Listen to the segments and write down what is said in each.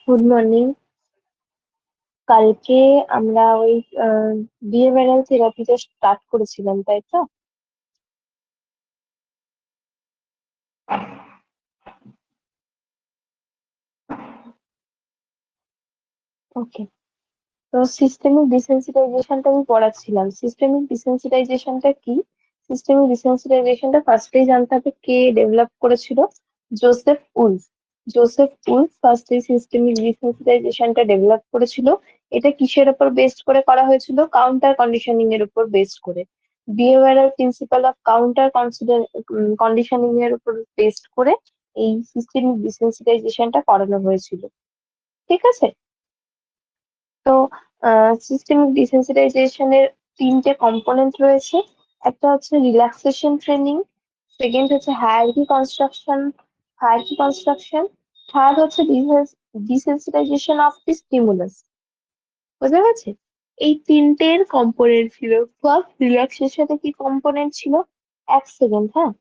Good morning. কালকে আমরা ওই বিহেভিয়ারাল থেরাপিটা স্টার্ট করেছিলাম, তাই তো? ওকে। তো সিস্টেমিক ডিসেন্সিটাইজেশনটা আমি পড়াচ্ছিলাম। সিস্টেমিক ডিসেন্সিটাইজেশনটা কি? সিস্টেমিক ডিসেন্সিটাইজেশনটা ফার্স্টেই জানতে হবে কে ডেভেলপ করেছিল। Joseph Wolf. জোসেফ উলফ ফার্স্টে সিস্টেমিক ডিসেন্সিটাইজেশনটা ডেভেলপ করেছিল। এটা কিসের উপর বেসড করে করা হয়েছিল? কাউন্টার কন্ডিশনিং এর উপর বেসড করে। Behavioural principal of counter conditioning এর উপর বেসড করে এই সিস্টেমিক ডিসেন্সিটাইজেশনটা করানো হয়েছিল। ঠিক আছে? তো সিস্টেমিক ডিসেন্সিটাইজেশনের তিনটে কম্পোনেন্ট রয়েছে। একটা হচ্ছে রিল্যাক্সেশন ট্রেনিং, সেকেন্ড হচ্ছে হায়ারার্কি কনস্ট্রাকশন, থার্ড হচ্ছে ডিসেন্সিটাইজেশন অফ দি স্টিমুলাস। বুঝা গেছে? এই তিনটের কম্পোনেন্ট ছিল। ফার্স্ট রিল্যাক্সেশনে কি কম্পোনেন্ট ছিল? এক সেকেন্ড, হ্যাঁ।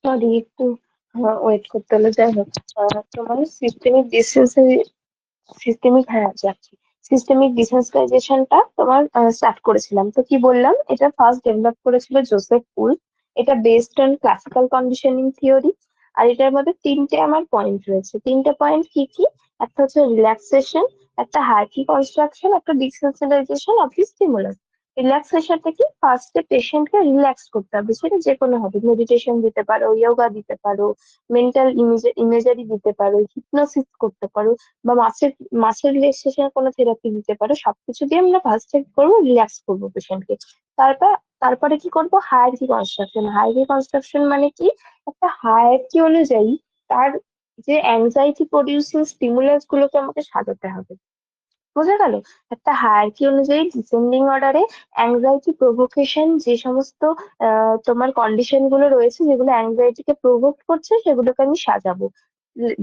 সরি, একটু ওয়েট করতে হলো। যাই হোক, তোমার সিস্টেমিক, হ্যাঁ যাচ্ছি। সিস্টেমিক ডিসেন্সিটাইজেশনটা তোমার স্টার্ট করেছিলাম, তো কি বললাম, এটা ফার্স্ট ডেভেলপ করেছিল জোসেফ পুল। এটা based on classical conditioning theory. আর এটার মধ্যে তিনটে আমার পয়েন্ট রয়েছে। তিনটে পয়েন্ট কি কি? একটা হচ্ছে রিল্যাক্সেশন, একটা হায়ারার্কি কনস্ট্রাকশন, একটা ডিসেন্সিটাইজেশন অফ দি স্টিমুলাস। রিল্যাক্সেশনটা কি? ফার্স্টে পেশেন্টকে রিল্যাক্স করতে হবে, সেটা যে কোনো হবে, মেডিটেশন দিতে পারো, যোগা দিতে পারো, মেন্টাল ইমেজারি দিতে পারো, হিপনোসিস করতে পারো, বা মাসের রিল্যাক্সেশন কোনো থেরাপি দিতে পারো। সবকিছু দিয়ে আমরা ফার্স্ট এড করবো, রিল্যাক্স করবো পেশেন্টকে। তারপর তারপরে কি করবো? Hierarchy construction. হায়ারার্কি কনস্ট্রাকশন মানে কি? একটা হায়ারার্কি অনুযায়ী তার যে অ্যাংজাইটি প্রডিউসিং স্টিমুলাস গুলোকে আমাকে সাজাতে হবে। বোঝা গেল? একটা হায়ারার্কি অনুযায়ী ডিসেন্ডিং অর্ডারে অ্যাংজাইটি প্রভোকেশন যে সমস্ত তোমার কন্ডিশন গুলো রয়েছে, যেগুলো অ্যাংজাইটিকে প্রভোক করছে, সেগুলোকে আমি সাজাবো।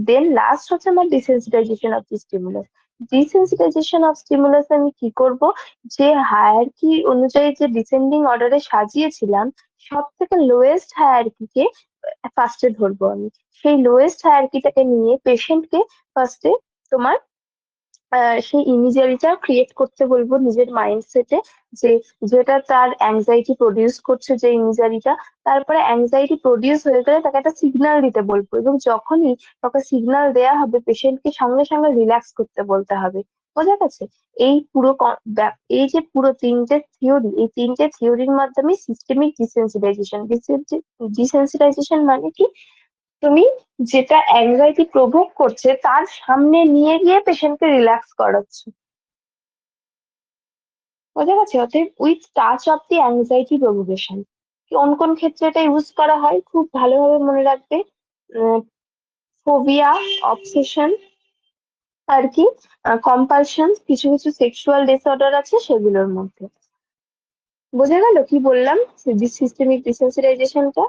দেন লাস্ট হচ্ছে আমার desensitisation of the stimulus. Desensitisation of stimulus আমি কি করব? যে হায়ারার্কি অনুযায়ী যে ডিসেন্ডিং অর্ডারে সাজিয়েছিলাম, সব থেকে লোয়েস্ট হায়ারার্কিকে ফার্স্টে ধরবো আমি। সেই লোয়েস্ট হায়ারার্কিটাকে নিয়ে পেশেন্টকে ফার্স্টে তোমার সেই ইমেজারিটা ক্রিয়েট করতে বলবো নিজের মাইন্ডসেটে, যে যেটা তার অ্যাংজাইটি প্রডিউস করছে, যে ইমেজারিটা। তারপরে অ্যাংজাইটি প্রডিউস হয়ে গেলে তাকে একটা সিগন্যাল দিতে বলবো, এবং যখনই তাকে সিগন্যাল দেয়া হবে, পেশেন্টকে সঙ্গে সঙ্গে রিল্যাক্স করতে বলতে হবে। বোঝা গেছে? এই পুরো এই যে পুরো তিনটে থিওরি, এই তিনটে থিওরির মাধ্যমে সিস্টেমিক ডিসেন্সিটাইজেশন। ডিসেন্সিটাইজেশন মানে কি? তুমি যেটা অ্যাংজাইটি প্রভোগ করছে তার সামনে নিয়ে গিয়ে পেশেন্টকে রিল্যাক্স করাচ্ছ। বোঝা গেছে? অতএব with touch of the anxiety provocation. কোন কোন ক্ষেত্রে এটা ইউজ করা হয় খুব ভালোভাবে মনে রাখবে। ফোবিয়া, অবসেশন, আর কি কম্পালশন, কিছু কিছু সেক্সুয়াল ডিসঅর্ডার আছে সেগুলোর মধ্যে। বোঝা গেল কি বললাম সিস্টেমিক ডিসেন্সিটাইজেশনটা?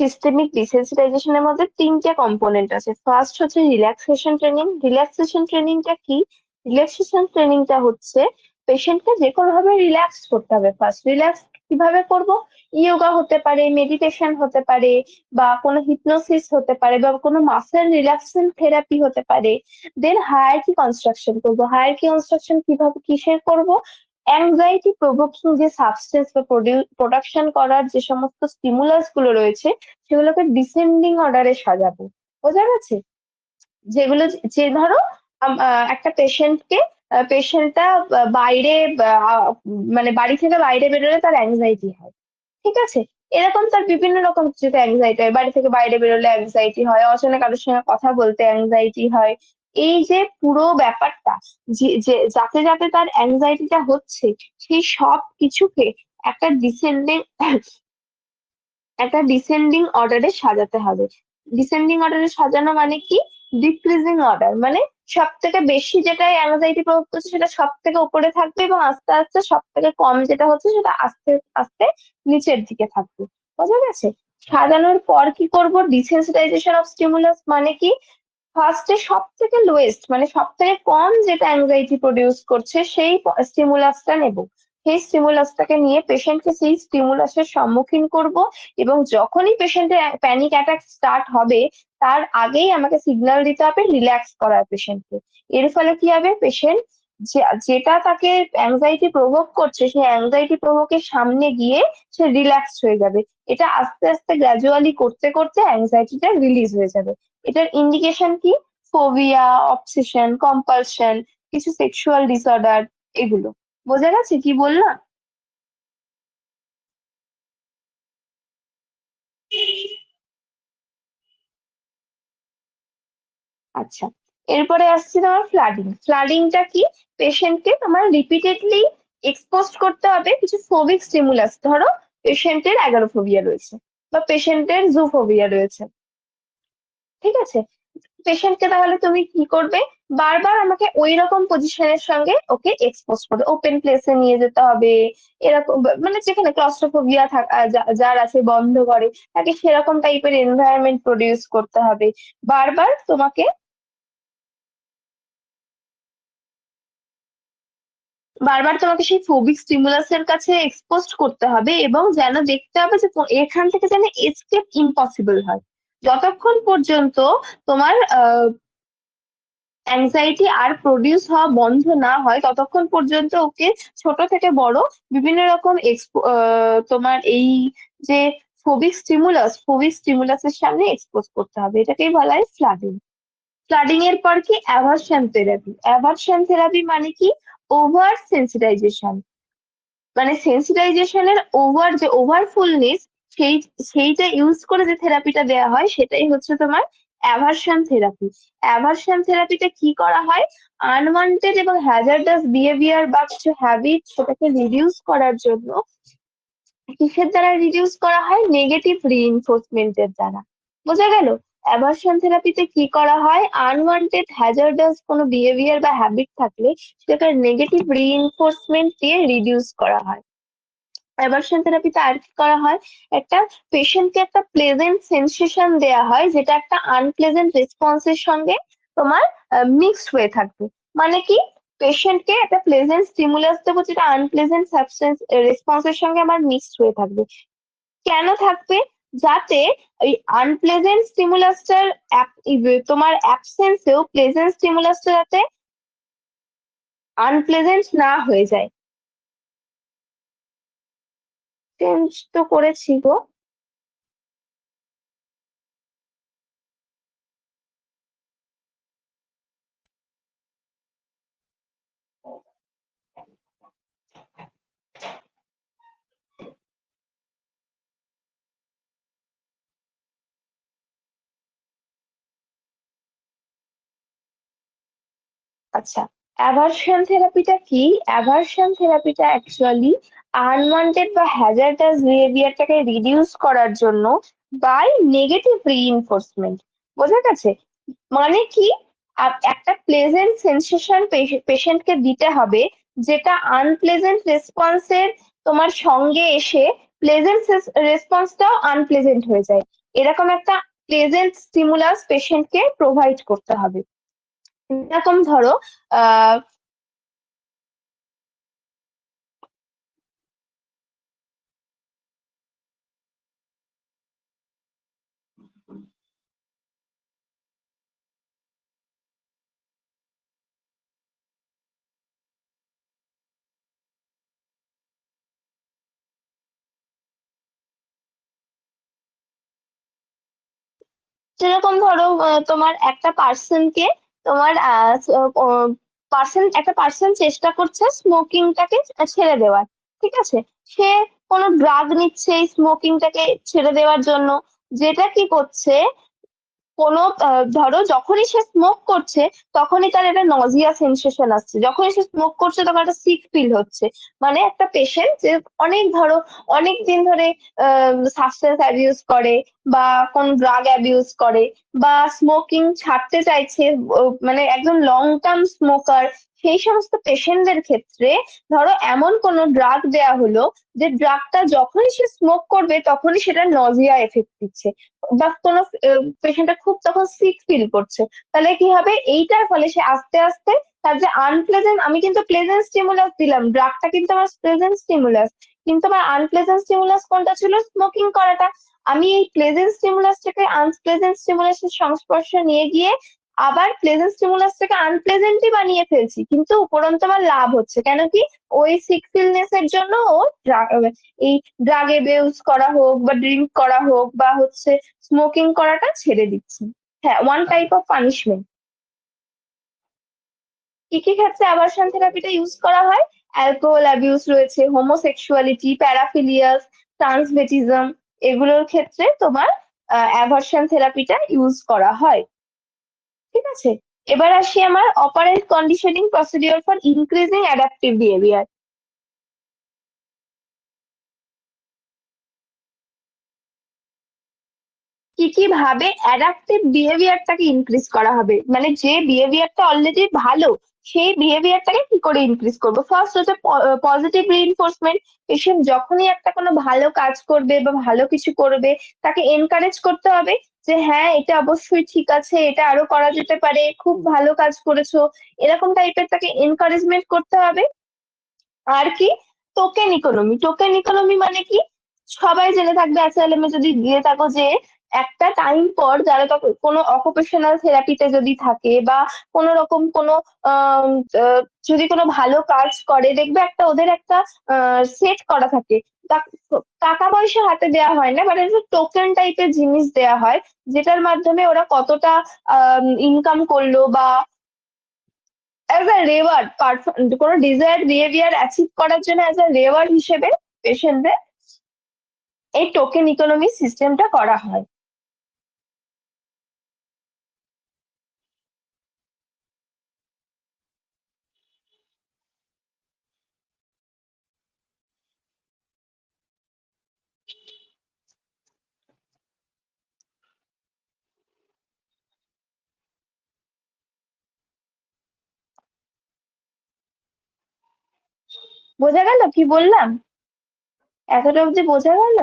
সিস্টেমিক ডিসেন্সিটাইজেশনের মধ্যে তিনটে কম্পোনেন্ট আছে। ফার্স্ট হচ্ছে রিল্যাক্সেশন ট্রেনিং। রিল্যাক্সেশন ট্রেনিংটা কি? রিল্যাক্সেশন ট্রেনিংটা হচ্ছে পেশেন্টকে যে কোনো ভাবে রিল্যাক্স করতে হবে। ফার্স্ট রিল্যাক্স কিভাবে করব? ইয়োগা হতে পারে, মেডিটেশন হতে পারে, বা কোনো হিপনোসিস হতে পারে, বা কোনো মাসেল রিল্যাক্সেশন থেরাপি হতে পারে। দেন হায়ারার্কি কনস্ট্রাকশন করবো। হায়ারার্কি কনস্ট্রাকশন কিভাবে কিসের করব? অ্যাংজাইটি প্রভোকিং যে সাবস্টেন্স বা প্রোডাকশন করার যে সমস্ত স্টিমুলাস গুলো রয়েছে, সেগুলোকে ডিসেন্ডিং অর্ডারে সাজাবো। বোঝা গেছে? যেগুলো, যে ধরো একটা পেশেন্টটা বাইরে মানে বাড়ি থেকে বাইরে বেরোলে তার অ্যাংজাইটি হয়, ঠিক আছে? এরকম তার বিভিন্ন রকম কিছুতে অ্যাংজাইটি হয়, বাড়ি থেকে বাইরে বেরোলে অ্যাংজাইটি হয়, অচেনা কারোর সঙ্গে কথা বলতে অ্যাংজাইটি হয়। এই যে পুরো ব্যাপারটা, যে যাতে যাতে তার অ্যাংজাইটিটা হচ্ছে, সেই সব কিছুকে একটা ডিসেন্ডিং একটা ডিসেন্ডিং অর্ডারে সাজাতে হবে। ডিসেন্ডিং অর্ডারে সাজানো মানে কি? ডিক্রিজিং অর্ডার মানে সব থেকে বেশি যেটা অ্যাংজাইটি প্রভাব করছে সেটা সব থেকে উপরে থাকবে, এবং আস্তে আস্তে সব থেকে কম যেটা হচ্ছে সেটা আস্তে আস্তে নিচের দিকে থাকবে। বোঝা গেছে? সাজানোর পর কি করব? ডিসেন্সিটাইজেশন অফ স্টিমুলাস মানে কি? ফার্স্টে সব থেকে লোয়েস্ট মানে সব থেকে কম যেটা অ্যাংজাইটি প্রডিউস করছে সেই স্টিমুলাসটা নেব। সেই স্টিমুলাসটাকে নিয়ে পেশেন্টকে সেই স্টিমুলাসের সম্মুখীন করব, এবং যখনই পেশেন্টের প্যানিক অ্যাটাক স্টার্ট হবে, তার আগেই আমাকে সিগন্যাল দিতে হবে রিল্যাক্স করার পেশেন্টকে। এর ফলে কি হবে? পেশেন্ট যেটা তাকে অ্যাংজাইটি প্রভোগ করছে, সেই অ্যাংজাইটি প্রভোগের সামনে গিয়ে সে রিল্যাক্স হয়ে যাবে। এটা আস্তে আস্তে গ্র্যাজুয়ালি করতে করতে অ্যাংজাইটিটা রিলিজ হয়ে যাবে। এটার ইন্ডিকেশন কি? ফোবিয়া, অবসেশন, কম্পালশন, কিছু সেক্সুয়াল ডিসঅর্ডার, এগুলো। বোঝা গেছে কি বললাম? আচ্ছা, এরপরে আসছে তোমার ফ্লাডিং। ফ্লাডিংটা কি? পেশেন্টকে তোমার রিপিটেডলি এক্সপোজ করতে হবে কিছু ফোবিক স্টিমুলাস। ধরো পেশেন্টের অ্যাগারোফোবিয়া রয়েছে, বা পেশেন্টের জুফোবিয়া রয়েছে, ঠিক আছে? পেশেন্টকে তাহলে তুমি কি করবে? বারবার আমাকে ওই রকম পজিশনের সঙ্গে ওকে এক্সপোজ করবে, ওপেন প্লেসে নিয়ে যেতে হবে, এরকম মানে যেখানে ক্লস্ট্রোফোবিয়া যার আছে বন্ধ করে, তাকে সেরকম টাইপের এনভায়রনমেন্ট প্রডিউস করতে হবে। বারবার তোমাকে বারবার তোমাকে সেই ফোবিক স্টিমুলাসের কাছে এক্সপোজ করতে হবে, এবং যেন দেখতে হবে যে এখান থেকে যেন এসকেপ ইম্পসিবল হয়। যতক্ষণ পর্যন্ত তোমার অ্যাংজাইটি আর প্রডিউস হওয়া বন্ধ না হয়, ততক্ষণ পর্যন্ত ওকে ছোট থেকে বড় বিভিন্ন রকম তোমার এই যে ফোবিক স্টিমুলাসের সামনে এক্সপোজ করতে হবে। এটাকেই বলা হয় ফ্লাডিং। ফ্লাডিং এর পর কি অ্যাভারশন থেরাপি। অ্যাভারশন থেরাপি মানে কি? ওভার সেন্সিটাইজেশন, মানে সেন্সিটাইজেশনের যে ওভারফুলনেস, সেই সেইটা ইউজ করে যে থেরাপিটা দেওয়া হয় সেটাই হচ্ছে তোমার অ্যাভারশন থেরাপি। অ্যাভারশন থেরাপিতে কি করা হয়? আনওয়ান্টেড এবং হ্যাজার্ডাস বিহেভিয়ার বা কিছু হ্যাবিট সেটাকে রিডিউস করার জন্য কিসের দ্বারা রিডিউস করা হয়? নেগেটিভ রিইনফোর্সমেন্টের দ্বারা। বোঝা গেল? অ্যাভারশন থেরাপিতে কি করা হয়? আনওয়ান্টেড হ্যাজার্ডাস কোনো বিহেভিয়ার বা হ্যাবিট থাকলে সেটাকে নেগেটিভ রিইনফোর্সমেন্ট দিয়ে রিডিউস করা হয়। অ্যাভারশন থেরাপিতে আর কি করা হয়? একটা পেশেন্টকে একটা প্লেজেন্ট সেন্সেশন দেয়া হয়, যেটা একটা আনপ্লেজেন্ট রেসপন্সের সঙ্গে তোমার মিক্সড হয়ে থাকবে। মানে কি? পেশেন্টকে একটা প্লেজেন্ট স্টিমুলাস দেবো যেটা আনপ্লেজেন্ট সাবস্টেন্স রেসপন্সের সঙ্গে আমার মিক্সড হয়ে থাকবে। কেন থাকবে? যাতে ওই আনপ্লেজেন্ট স্টিমুলাসটার তোমার অ্যাবসেন্সেও প্লেজেন্ট স্টিমুলাসটা যাতে আনপ্লেজেন্ট না হয়ে যায়। চেঞ্জ তো করেছি গো। আচ্ছা, অ্যাভারশন থেরাপিটা কি? অ্যাভারশন থেরাপিটা অ্যাকচুয়ালি আনওয়ান্টেড বা হ্যাজার্ডাস বিহেভিয়ারটাকে রিডিউস করার জন্য বাই নেগেটিভ রিইনফোর্সমেন্ট। বোঝা গেছে? মানে কি? একটা প্লেজেন্ট সেন্সেশন পেশেন্টকে দিতে হবে, যেটা আনপ্লেজেন্ট রেসপন্সের তোমার সঙ্গে এসে প্লেজেন্ট রেসপন্সটাও আনপ্লেজেন্ট হয়ে যায়। এরকম একটা প্লেজেন্ট স্টিমুলাস পেশেন্টকে প্রোভাইড করতে হবে। এরকম ধরো আহ যেরকম ধরো তোমার একটা পার্সনকে তোমার একটা পার্সন চেষ্টা করছে স্মোকিংটাকে ছেড়ে দেওয়ার। ঠিক আছে? সে কোনো ড্রাগ নিচ্ছে এই স্মোকিংটাকে ছেড়ে দেওয়ার জন্য। যেটা কি করছে, কোনো ধরো যখনই সে স্মোক করছে তখনই তার একটা নজিয়া সেন্সেশন আসছে, যখনই সে স্মোক করছে তখন একটা সিক ফিল হচ্ছে। মানে একটা পেশেন্ট যে ধরো অনেক দিন ধরে সাবস্টেন্স অ্যাবিউজ করে বা কোন ড্রাগ অ্যাবিউজ করে বা স্মোকিং ছাড়তে চাইছে, মানে একদম লং টার্ম স্মোকার, সেই সমস্ত পেশেন্টদের ক্ষেত্রে ধরো এমন কোনো ড্রাগ দেয়া হলো যে ড্রাগটা যখনই সে স্মোক করবে তখনই সেটা নজিয়া এফেক্ট দিচ্ছে, বা কোনো পেশেন্টটা খুব তখন সিক ফিল করছে। তাহলে কি হবে? এইটার ফলে সে আস্তে আস্তে তার যে আনপ্লেজেন্ট, আমি কিন্তু প্লেজেন্ট স্টিমুলাস দিলাম, ড্রাগটা কিন্তু আমার প্লেজেন্ট স্টিমুলাস, কিন্তু আমার আনপ্লেজেন্ট স্টিমুলাস কোনটা ছিল? স্মোকিং করাটা। আমি এই প্লেজেন্ট স্টিমুলাস থেকে আনপ্লেজেন্ট স্টিমুলাসের সংস্পর্শে নিয়ে গিয়ে আবার প্লেজেন্ট স্টিমুলাস থেকে আনপ্লেজেন্টই বানিয়ে ফেলছি, কিন্তু উপরন্তু আমার লাভ হচ্ছে কেন কি? ওই সিক ফিলনেস এর জন্য ও এই ড্রাগ এবিউজ করা হোক বা ড্রিঙ্ক করা হোক বা হচ্ছে স্মোকিং করাটা ছেড়ে দিচ্ছি। হ্যাঁ, ওয়ান টাইপ অফ পানিশমেন্ট। কি কি ক্ষেত্রে অ্যাভারশন থেরাপিটা ইউজ করা হয়? অ্যালকোহল অ্যাবিউজ রয়েছে, হোমোসেক্সুয়ালিটি, প্যারাফিলিয়াস, ট্রান্সভেটিজম, এগুলোর ক্ষেত্রে তোমার অ্যাভারশন থেরাপিটা ইউজ করা হয়। ঠিক আছে? এবার আসি আমার operant conditioning procedure for increasing adaptive behaviour. কি কি ভাবে অ্যাডাপটিভ বিহেভিয়ারটাকে ইনক্রিজ করা হবে, মানে যে বিহেভিয়ারটা অলরেডি ভালো সেই বিহেভিয়ারটাকে কি করে ইনক্রিজ করবো। ফার্স্ট হচ্ছে পজিটিভ রিইনফোর্সমেন্ট। পেশেন্ট যখনই একটা কোনো ভালো কাজ করবে বা ভালো কিছু করবে তাকে এনকারেজ করতে হবে যে হ্যাঁ এটা অবশ্যই ঠিক আছে, এটা আরো করা যেতে পারে, খুব ভালো কাজ করেছো, এরকম টাইপের তাকে এনকারেজমেন্ট করতে হবে। আর কি, টোকেন ইকোনমি। টোকেন ইকোনমি মানে কি, সবাই জেনে থাকবে অ্যাসাইলামে যদি গিয়ে থাকো যে একটা টাইম পর যারা কোনো অকুপেশনাল থেরাপিতে যদি থাকে বা কোনো রকম কোনো আম, আহ, যদি কোনো ভালো কাজ করে দেখবে একটা ওদের একটা সেট করা থাকে। টাকা পয়সা হাতে দেওয়া হয় না, বাট একটা টোকেন টাইপের জিনিস দেওয়া হয় যেটার মাধ্যমে ওরা কতটা ইনকাম করলো বা অ্যাজ আ রেওয়ার্ড, কোনো ডিজায়ার্ড বিহেভিয়ার অ্যাচিভ করার জন্য অ্যাজ আ রেওয়ার্ড হিসেবে পেশেন্টদের এই টোকেন ইকোনমি সিস্টেমটা করা হয়। বোঝা গেল কি বললাম? এতটা অব্দি বোঝা গেল?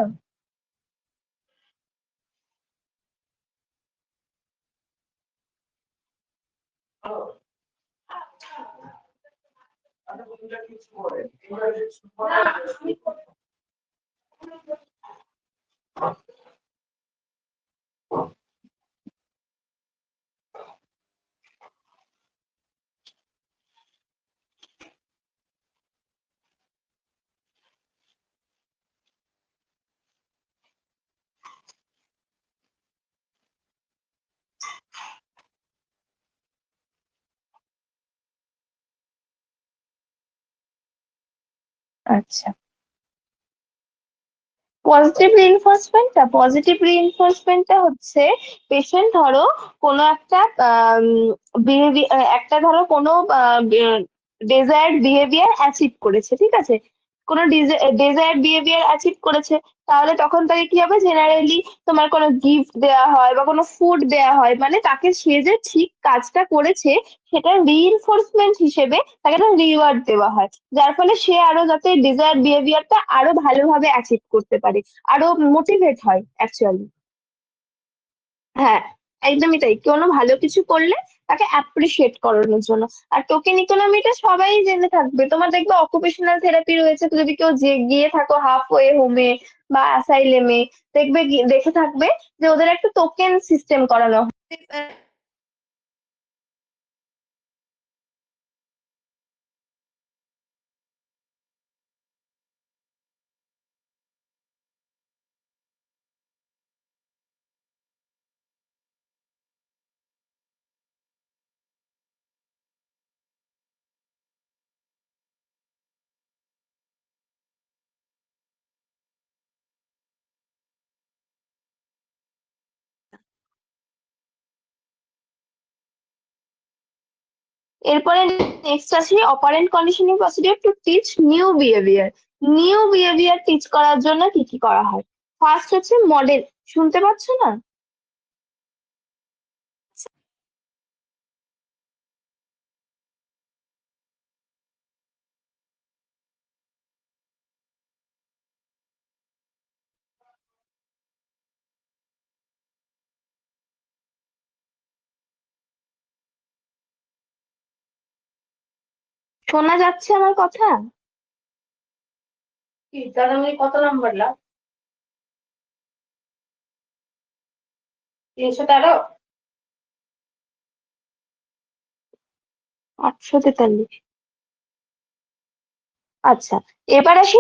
আচ্ছা, পজিটিভ রিইনফোর্সমেন্টটা হচ্ছে পেশেন্ট ধরো কোনো একটা একটা ধরো কোনো ডেজায়ার্ড বিহেভিয়ার অ্যাচিভ করেছে, ঠিক আছে, কোনো ডেজায়ার্ড বিহেভিয়ার অ্যাচিভ করেছে, তাহলে তখন তাকে কি হবে, জেনারেলি তোমার কোনো গিফট দেওয়া হয় বা কোনো ফুড দেওয়া হয়, মানে তাকে সে যে ঠিক কাজটা করেছে সেটা রিইনফোর্সমেন্ট হিসেবে তাকে একটা রিওয়ার্ড দেওয়া হয়, যার ফলে সে আরো যাতে ডিজায়ার্ড বিহেভিয়ারটা আরো ভালোভাবে অ্যাচিভ করতে পারে, আরো মোটিভেট হয় অ্যাকচুয়ালি। হ্যাঁ, একদমই তাই, কোনো ভালো কিছু করলে তাকে অ্যাপ্রিসিয়েট করানোর জন্য। আর টোকেন ইকোনমিটা সবাই জেনে থাকবে, তোমার দেখবে অকুপেশনাল থেরাপি রয়েছে, তো যদি কেউ যে গিয়ে থাকো হাফ ওয়ে হোমে বা অ্যাসাইলেমে, দেখবে দেখে থাকবে যে ওদের একটা টোকেন সিস্টেম করানো হয়। এরপরে নেক্সট আসি operant conditioning procedure to teach new behaviour. New behaviour teach করার জন্য কি কি করা হয়? ফার্স্ট হচ্ছে মডেল। শুনতে পাচ্ছ না? শোনা যাচ্ছে আমার কথা? কি দাদা, আমি কত নাম্বার লাগ? 313? 843। আচ্ছা, এবার আসি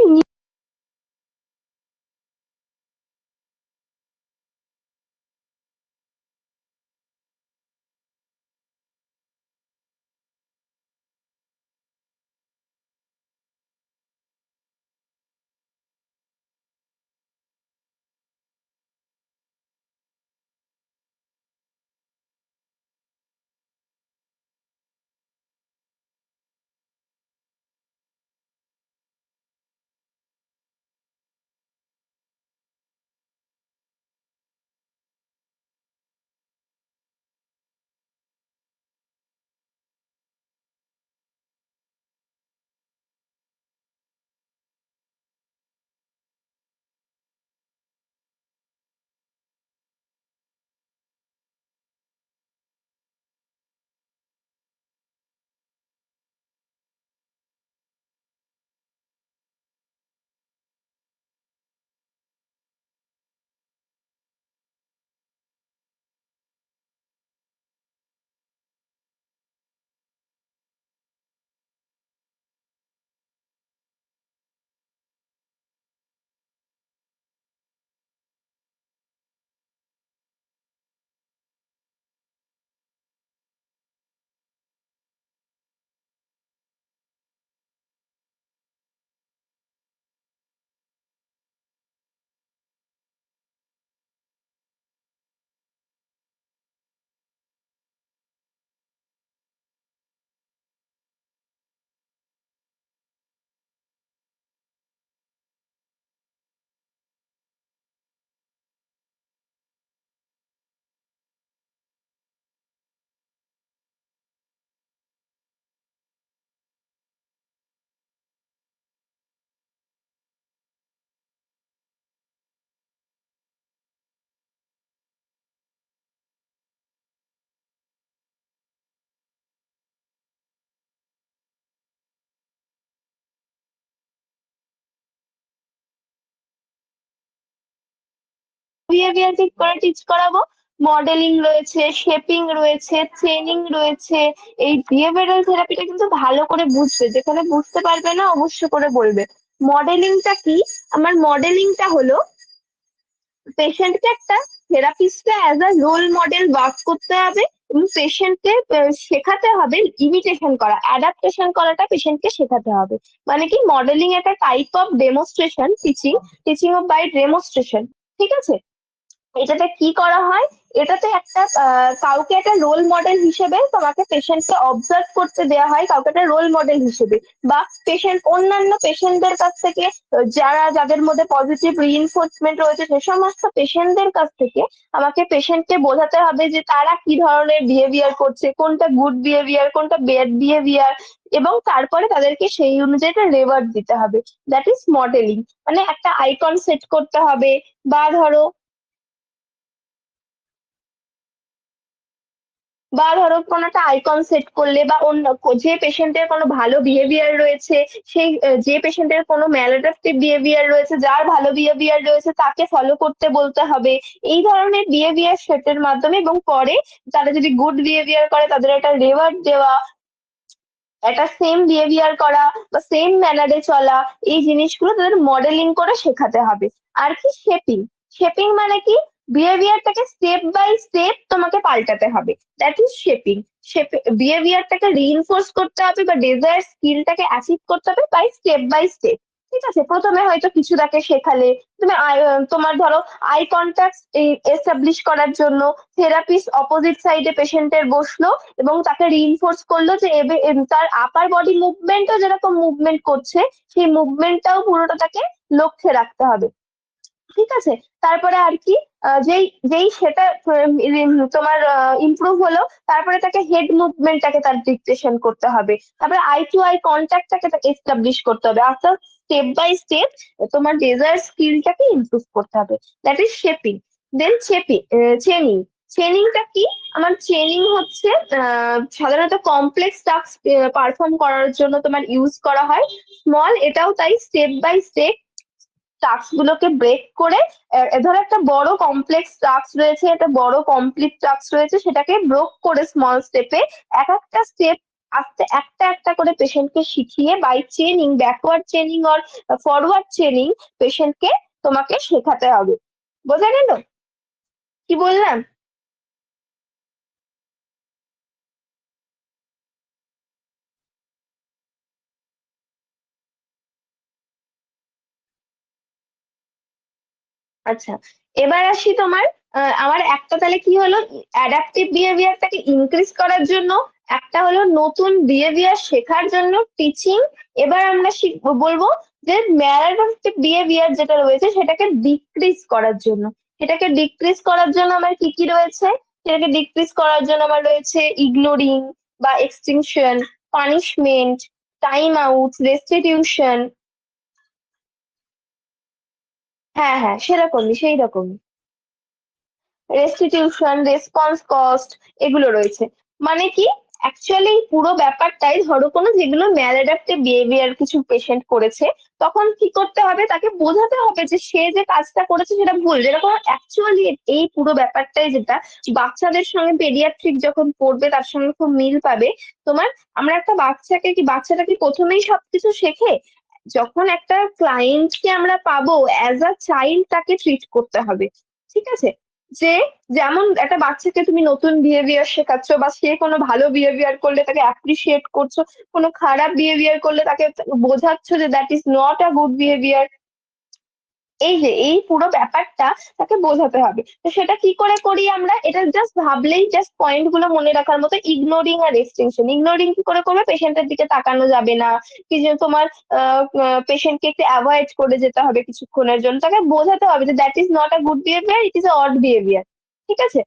বিহেভিয়ার কি করে টিচ করাবো? মডেলিং রয়েছে, শেপিং রয়েছে, ট্রেনিং রয়েছে। এই বিহেভিয়ারাল থেরাপিটা কিন্তু ভালো করে বুঝবে, যেখানে বুঝতে পারবে না অবশ্য করে বলবে। মডেলিংটা কি? আমার মডেলিংটা হলো পেশেন্টকে একটা থেরাপিস্টকে as a role model work করতে হবে এবং পেশেন্টকে শেখাতে হবে ইমিটেশন করা, অ্যাডাপ্টেশন করাটা পেশেন্টকে শেখাতে হবে। মানে কি, মডেলিং একটা type of demonstration, teaching of by demonstration. ঠিক আছে? এটাতে কি করা হয়? এটাতে একটা কাউকে একটা রোল মডেল হিসেবে তোমাকে পেশেন্টকে অবজার্ভ করতে দেওয়া হয়, কাউকে একটা রোল মডেল হিসেবে। বা অন্যান্য পেশেন্টদের কাছ থেকে, যাদের মধ্যে পজিটিভ রিইনফোর্সমেন্ট রয়েছে, সে সমস্ত পেশেন্টদের কাছ থেকে আমাকে পেশেন্টকে বোঝাতে হবে যে তারা কি ধরনের বিহেভিয়ার করছে, কোনটা গুড বিহেভিয়ার, কোনটা ব্যাড বিহেভিয়ার, এবং তারপরে তাদেরকে সেই অনুযায়ী একটা রেওয়ার্ড দিতে হবে। That is modelling. মানে একটা আইকন সেট করতে হবে, বা ধরো কোনো একটা আইকন সেট করলে, বা অন্য যে পেশেন্টের কোনো ভালো বিহেভিয়ার রয়েছে, সেই যে পেশেন্টের কোনো ম্যালাডাপটিভ বিহেভিয়ার রয়েছে, যার ভালো বিহেভিয়ার রয়েছে তাকে ফলো করতে বলতে হবে। এই ধরনের বিহেভিয়ার সেটের মাধ্যমে, এবং পরে তারা যদি গুড বিহেভিয়ার করে তাদের একটা রেওয়ার্ড দেওয়া, একটা সেম বিহেভিয়ার করা বা সেম ম্যানারে চলা, এই জিনিসগুলো তাদের মডেলিং করে শেখাতে হবে। আর কি শেপিং? শেপিং মানে কি, বিহেভিয়ারটাকে স্টেপ বাই স্টেপ তোমাকে পাল্টাতে হবে, দ্যাট ইজ শেপিং। বিহেভিয়ারটাকে রিইনফোর্স করতে হবে বা ডেজায়ার স্কিলটাকে অ্যাচিভ করতে হবে বাই স্টেপ। ঠিক আছে? প্রথমে হয়তো কিছু তাকে শেখালে, তুমি তোমার ধরো আই কন্ট্যাক্ট এস্টাবলিশ করার জন্য থেরাপিস্ট অপোজিট সাইডে পেশেন্টের বসলো এবং তাকে রিইনফোর্স করলো যে তার আপার বডি মুভমেন্টও যেরকম মুভমেন্ট করছে, সেই মুভমেন্টটাও পুরোটা তাকে লক্ষ্যে রাখতে হবে। ঠিক আছে? তারপরে আর কি, যেই যেই সেটা তোমার ইমপ্রুভ হলো, তারপরে তাকে হেড মুভমেন্টটাকে তার ডিকটেশন করতে হবে। তারপরে আই টু আই কন্ট্যাক্টটাকে তাকে এস্টাবলিশ করতে হবে। আস্তে স্টেপ বাই স্টেপ তোমার ডেজায়ার স্কিলটাকে ইমপ্রুভ করতে হবে। That is shaping. Then chaining. চেনিংটা কি? আমার চেনিং হচ্ছে সাধারণত কমপ্লেক্স টাস্ক পারফর্ম করার জন্য তোমার ইউজ করা হয়। স্মল, এটাও তাই, স্টেপ বাই স্টেপ টাস্ক গুলোকে ব্রেক করে, ধরো একটা বড় কমপ্লেক্স টাস্ক রয়েছে, একটা বড় কমপ্লিট টাস্ক রয়েছে, সেটাকে ব্রেক করে স্মল স্টেপে এক একটা স্টেপ আস্তে একটা একটা করে পেশেন্টকে শিখিয়ে, by chaining, backward chaining or forward chaining, পেশেন্টকে তোমাকে শেখাতে হবে। বোঝা গেল কি বললাম? আচ্ছা, এবার আসি তোমার, আমার একটা তাহলে কি হলো, অ্যাডাপটিভ বিহেভিয়ারটাকে ইনক্রিজ করার জন্য, একটা হলো নতুন বিহেভিয়ার শেখার জন্য টিচিং। এবার আমরা বলবো যে ম্যালাডাপটিভ বিহেভিয়ার যেটা রয়েছে সেটাকে ডিক্রিজ করার জন্য। আমার কি কি রয়েছে? সেটাকে ডিক্রিজ করার জন্য আমার রয়েছে ইগনোরিং বা extinction, punishment, time out, restitution. হ্যাঁ হ্যাঁ, সেরকমই, সেই রকমই। রেস্টিটিউশন, রেসপন্স কস্ট, এগুলো রয়েছে। মানে কি, অ্যাকচুয়ালি পুরো ব্যাপারটাই, ধরো কোনো যেগুলো ম্যালঅ্যাডাপ্টিভ বিহেভিয়ার কিছু পেশেন্ট করেছে, তখন কি করতে হবে, তাকে বোঝাতে হবে যে সে যে কাজটা করেছে সেটা ভুল। যেরকম অ্যাকচুয়ালি এই পুরো ব্যাপারটাই যেটা বাচ্চাদের সঙ্গে পেডিয়াট্রিক যখন পড়বে তার সঙ্গে খুব মিল পাবে তোমার। আমরা একটা বাচ্চাটা কি প্রথমেই সবকিছু শেখে? যখন একটা ক্লায়েন্টকে আমরা পাবো, অ্যাজ আ চাইল্ড তাকে ট্রিট করতে হবে। ঠিক আছে? যে যেমন একটা বাচ্চাকে তুমি নতুন বিহেভিয়ার শেখাচ্ছ, বা সে কোনো ভালো বিহেভিয়ার করলে তাকে অ্যাপ্রিসিয়েট করছো, কোনো খারাপ বিহেভিয়ার করলে তাকে বোঝাচ্ছ যে that is not a good behaviour. এই যে এই পুরো ব্যাপারটা তাকে বোঝাতে হবে। তো সেটা কি করে করি আমরা? এটা জাস্ট ভাবলেই, জাস্ট পয়েন্ট গুলো মনে রাখার মতো, ইগনোরিং আর রেস্ট্রিকশন। ইগনোরিং কি করে করবে? পেশেন্টের দিকে তাকানো যাবে না, কি যে তোমার পেশেন্টকে একটু অ্যাভয়েড করে যেতে হবে কিছুক্ষণের জন্য, তাকে বোঝাতে হবে যে that is not a good behaviour, it is a odd behaviour. ঠিক আছে?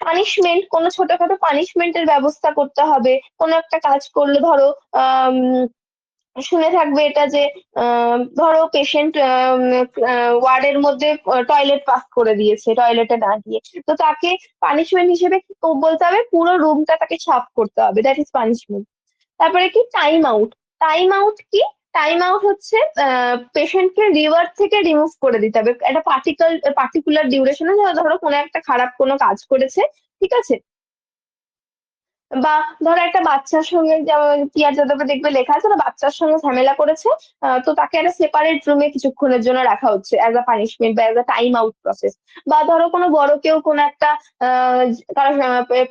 পানিশমেন্ট, কোনো ছোটখাটো পানিশমেন্টের ব্যবস্থা করতে হবে। কোনো একটা কাজ করলে, ধরো আহ শুনে থাকবে এটা যে ধরো পেশেন্ট ওয়ার্ডের মধ্যে টয়লেট পাস করে দিয়েছে টয়লেটে না গিয়ে, তো তাকে পানিশমেন্ট হিসেবে কি বলতে হবে? পুরো রুমটা তাকে সাফ করতে হবে, দ্যাট ইজ পানিশমেন্ট। তারপরে কি, টাইম আউট। টাইম আউট কি? টাইম আউট হচ্ছে পেশেন্টকে রিওয়ার্ড থেকে রিমুভ করে দিতে হবে একটা পার্টিকুলার ডিউরেশনে। ধরো কোনো একটা খারাপ কোনো কাজ করেছে, ঠিক আছে, বা ধরো একটা বাচ্চার সঙ্গে, যেমন পিয়ার যাদবে দেখবে লেখা আছে, ওরা বাচ্চার সঙ্গে ঝামেলা করেছে, তো তাকে একটা সেপারেট রুমে কিছুক্ষণের জন্য রাখা হচ্ছে অ্যাজ আ পানিশমেন্ট বা as a time out process. বা ধরো কোনো বড় কেউ কোনো একটা তার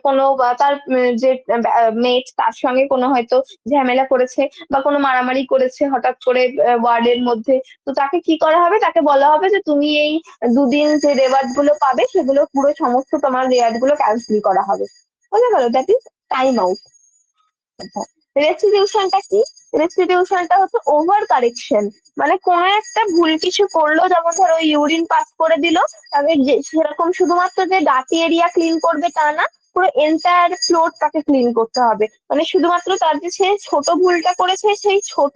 কোনো বা তার যে মেট তার সঙ্গে কোনো হয়তো ঝামেলা করেছে বা কোনো মারামারি করেছে হঠাৎ করে ওয়ার্ডের মধ্যে, তো তাকে কি করা হবে, তাকে বলা হবে যে তুমি এই দুদিন যে রেওয়ার্ড গুলো পাবে সেগুলো পুরো সমস্ত তোমার রেওয়ার্ড গুলো ক্যান্সেল করা হবে। বুঝতে পারো, দ্যাট ইজ টাইম আউট। রেস্টিটিউশনটা কি? রেস্টিটিউশনটা হচ্ছে ওভার কারেকশন। মানে কোনো একটা ভুল কিছু করলো, যেমন ধরো ইউরিন পাস করে দিল, তাকে সেরকম শুধুমাত্র যে ডাটি এরিয়া ক্লিন করবে তা না, পুরো এন্টায়ার ফ্লোর তাকে ক্লিন করতে হবে। মানে শুধুমাত্র তার যে সে ছোট ভুলটা করেছে সেই ছোট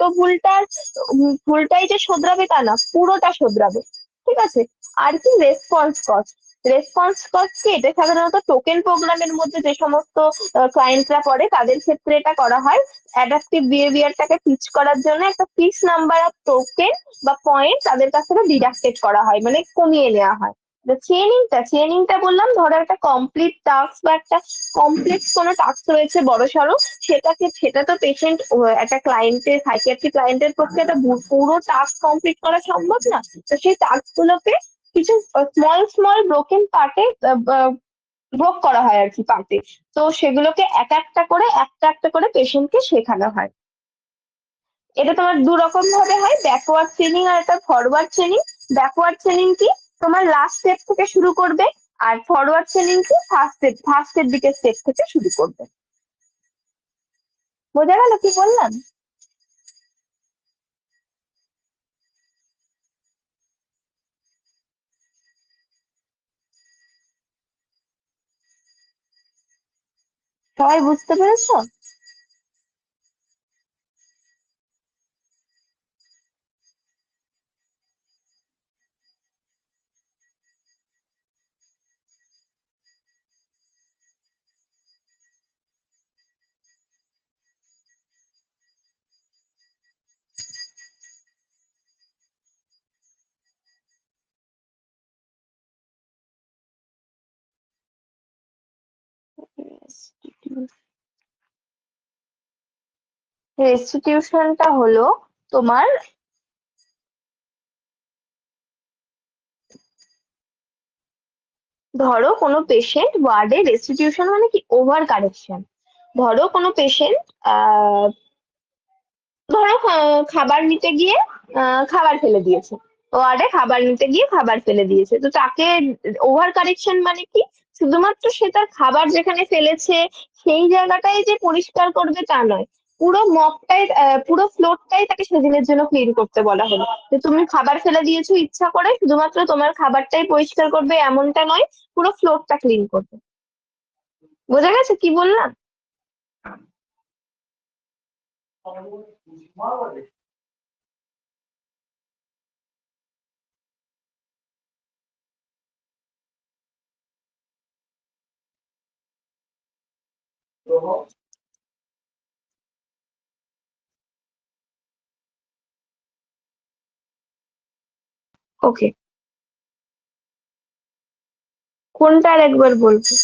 ভুলটাই যে শোধরাবে তা না, পুরোটা শোধরাবে। ঠিক আছে। আর কি রেসপন্স কস্ট? রেসপন্স কস্ট কি? এটা সাধারণত টোকেন প্রোগ্রামের মধ্যে যে সমস্ত ক্লায়েন্টরা পড়ে তাদের ক্ষেত্রে এটা করা হয়। অ্যাডাপটিভ বিহেভিয়ারটাকে টিচ করার জন্য একটা ফিক্স নাম্বার অফ টোকেন বা পয়েন্ট তাদের কাছ থেকে ডিডাক্টেড করা হয়, মানে কমিয়ে নেওয়া হয়। চেনিংটা বললাম, ধরো একটা কমপ্লিট টাস্ক বা একটা কমপ্লেক্স কোনো টাস্ক রয়েছে বড়সড়, সেটা তো পেশেন্ট, একটা ক্লায়েন্টের, সাইকিয়াট্রিক ক্লায়েন্টের পক্ষে একটা পুরো টাস্ক কমপ্লিট করা সম্ভব না। তো সেই টাস্ক গুলোকে কিছু স্মল স্মল ব্রোকেন পার্টে ভোগ করা হয় আর কি, পার্টে। তো সেগুলোকে একটা একটা করে পেশেন্টকে শেখানো হয়। এটা তোমার দু রকম ভাবে হয়, ব্যাকওয়ার্ড চেনিং আর একটা ফরওয়ার্ড চেনিং। ব্যাকওয়ার্ড চেনিং কি? তোমার লাস্ট স্টেপ থেকে শুরু করবে, আর ফরওয়ার্ড চেনিং কি? ফার্স্টের দিকে স্টেপ থেকে শুরু করবে। বোঝা গেল কি বললাম? সবাই বুঝতে পেরেছো? রেস্টিটিউশনটা হলো তোমার, ধরো কোনো পেশেন্ট ওয়ার্ডে, রেস্টিটিউশন মানে কি? Over correction. ধরো কোনো পেশেন্ট ধরো খাবার নিতে গিয়ে খাবার ফেলে দিয়েছে, ওয়ার্ডে খাবার নিতে গিয়ে খাবার ফেলে দিয়েছে, তো তাকে ওভার কারেকশন মানে কি? শুধুমাত্র সে তার খাবার যেখানে ফেলেছে সেই জায়গাটাই যে পরিষ্কার করবে তা নয়, পুরো মপটাই, পুরো ফ্লোরটাই তাকে সেদিনের জন্য ক্লিন করতে বলা হলো। যে তুমি খাবার ফেলে দিয়েছো ইচ্ছা করে, শুধুমাত্র তোমার খাবারটাই পরিষ্কার করবে এমনটা নয়, পুরো ফ্লোরটা ক্লিন করবে। বোঝা গেছে কি বললাম? ওকে, কোনটা আর একবার বলবো?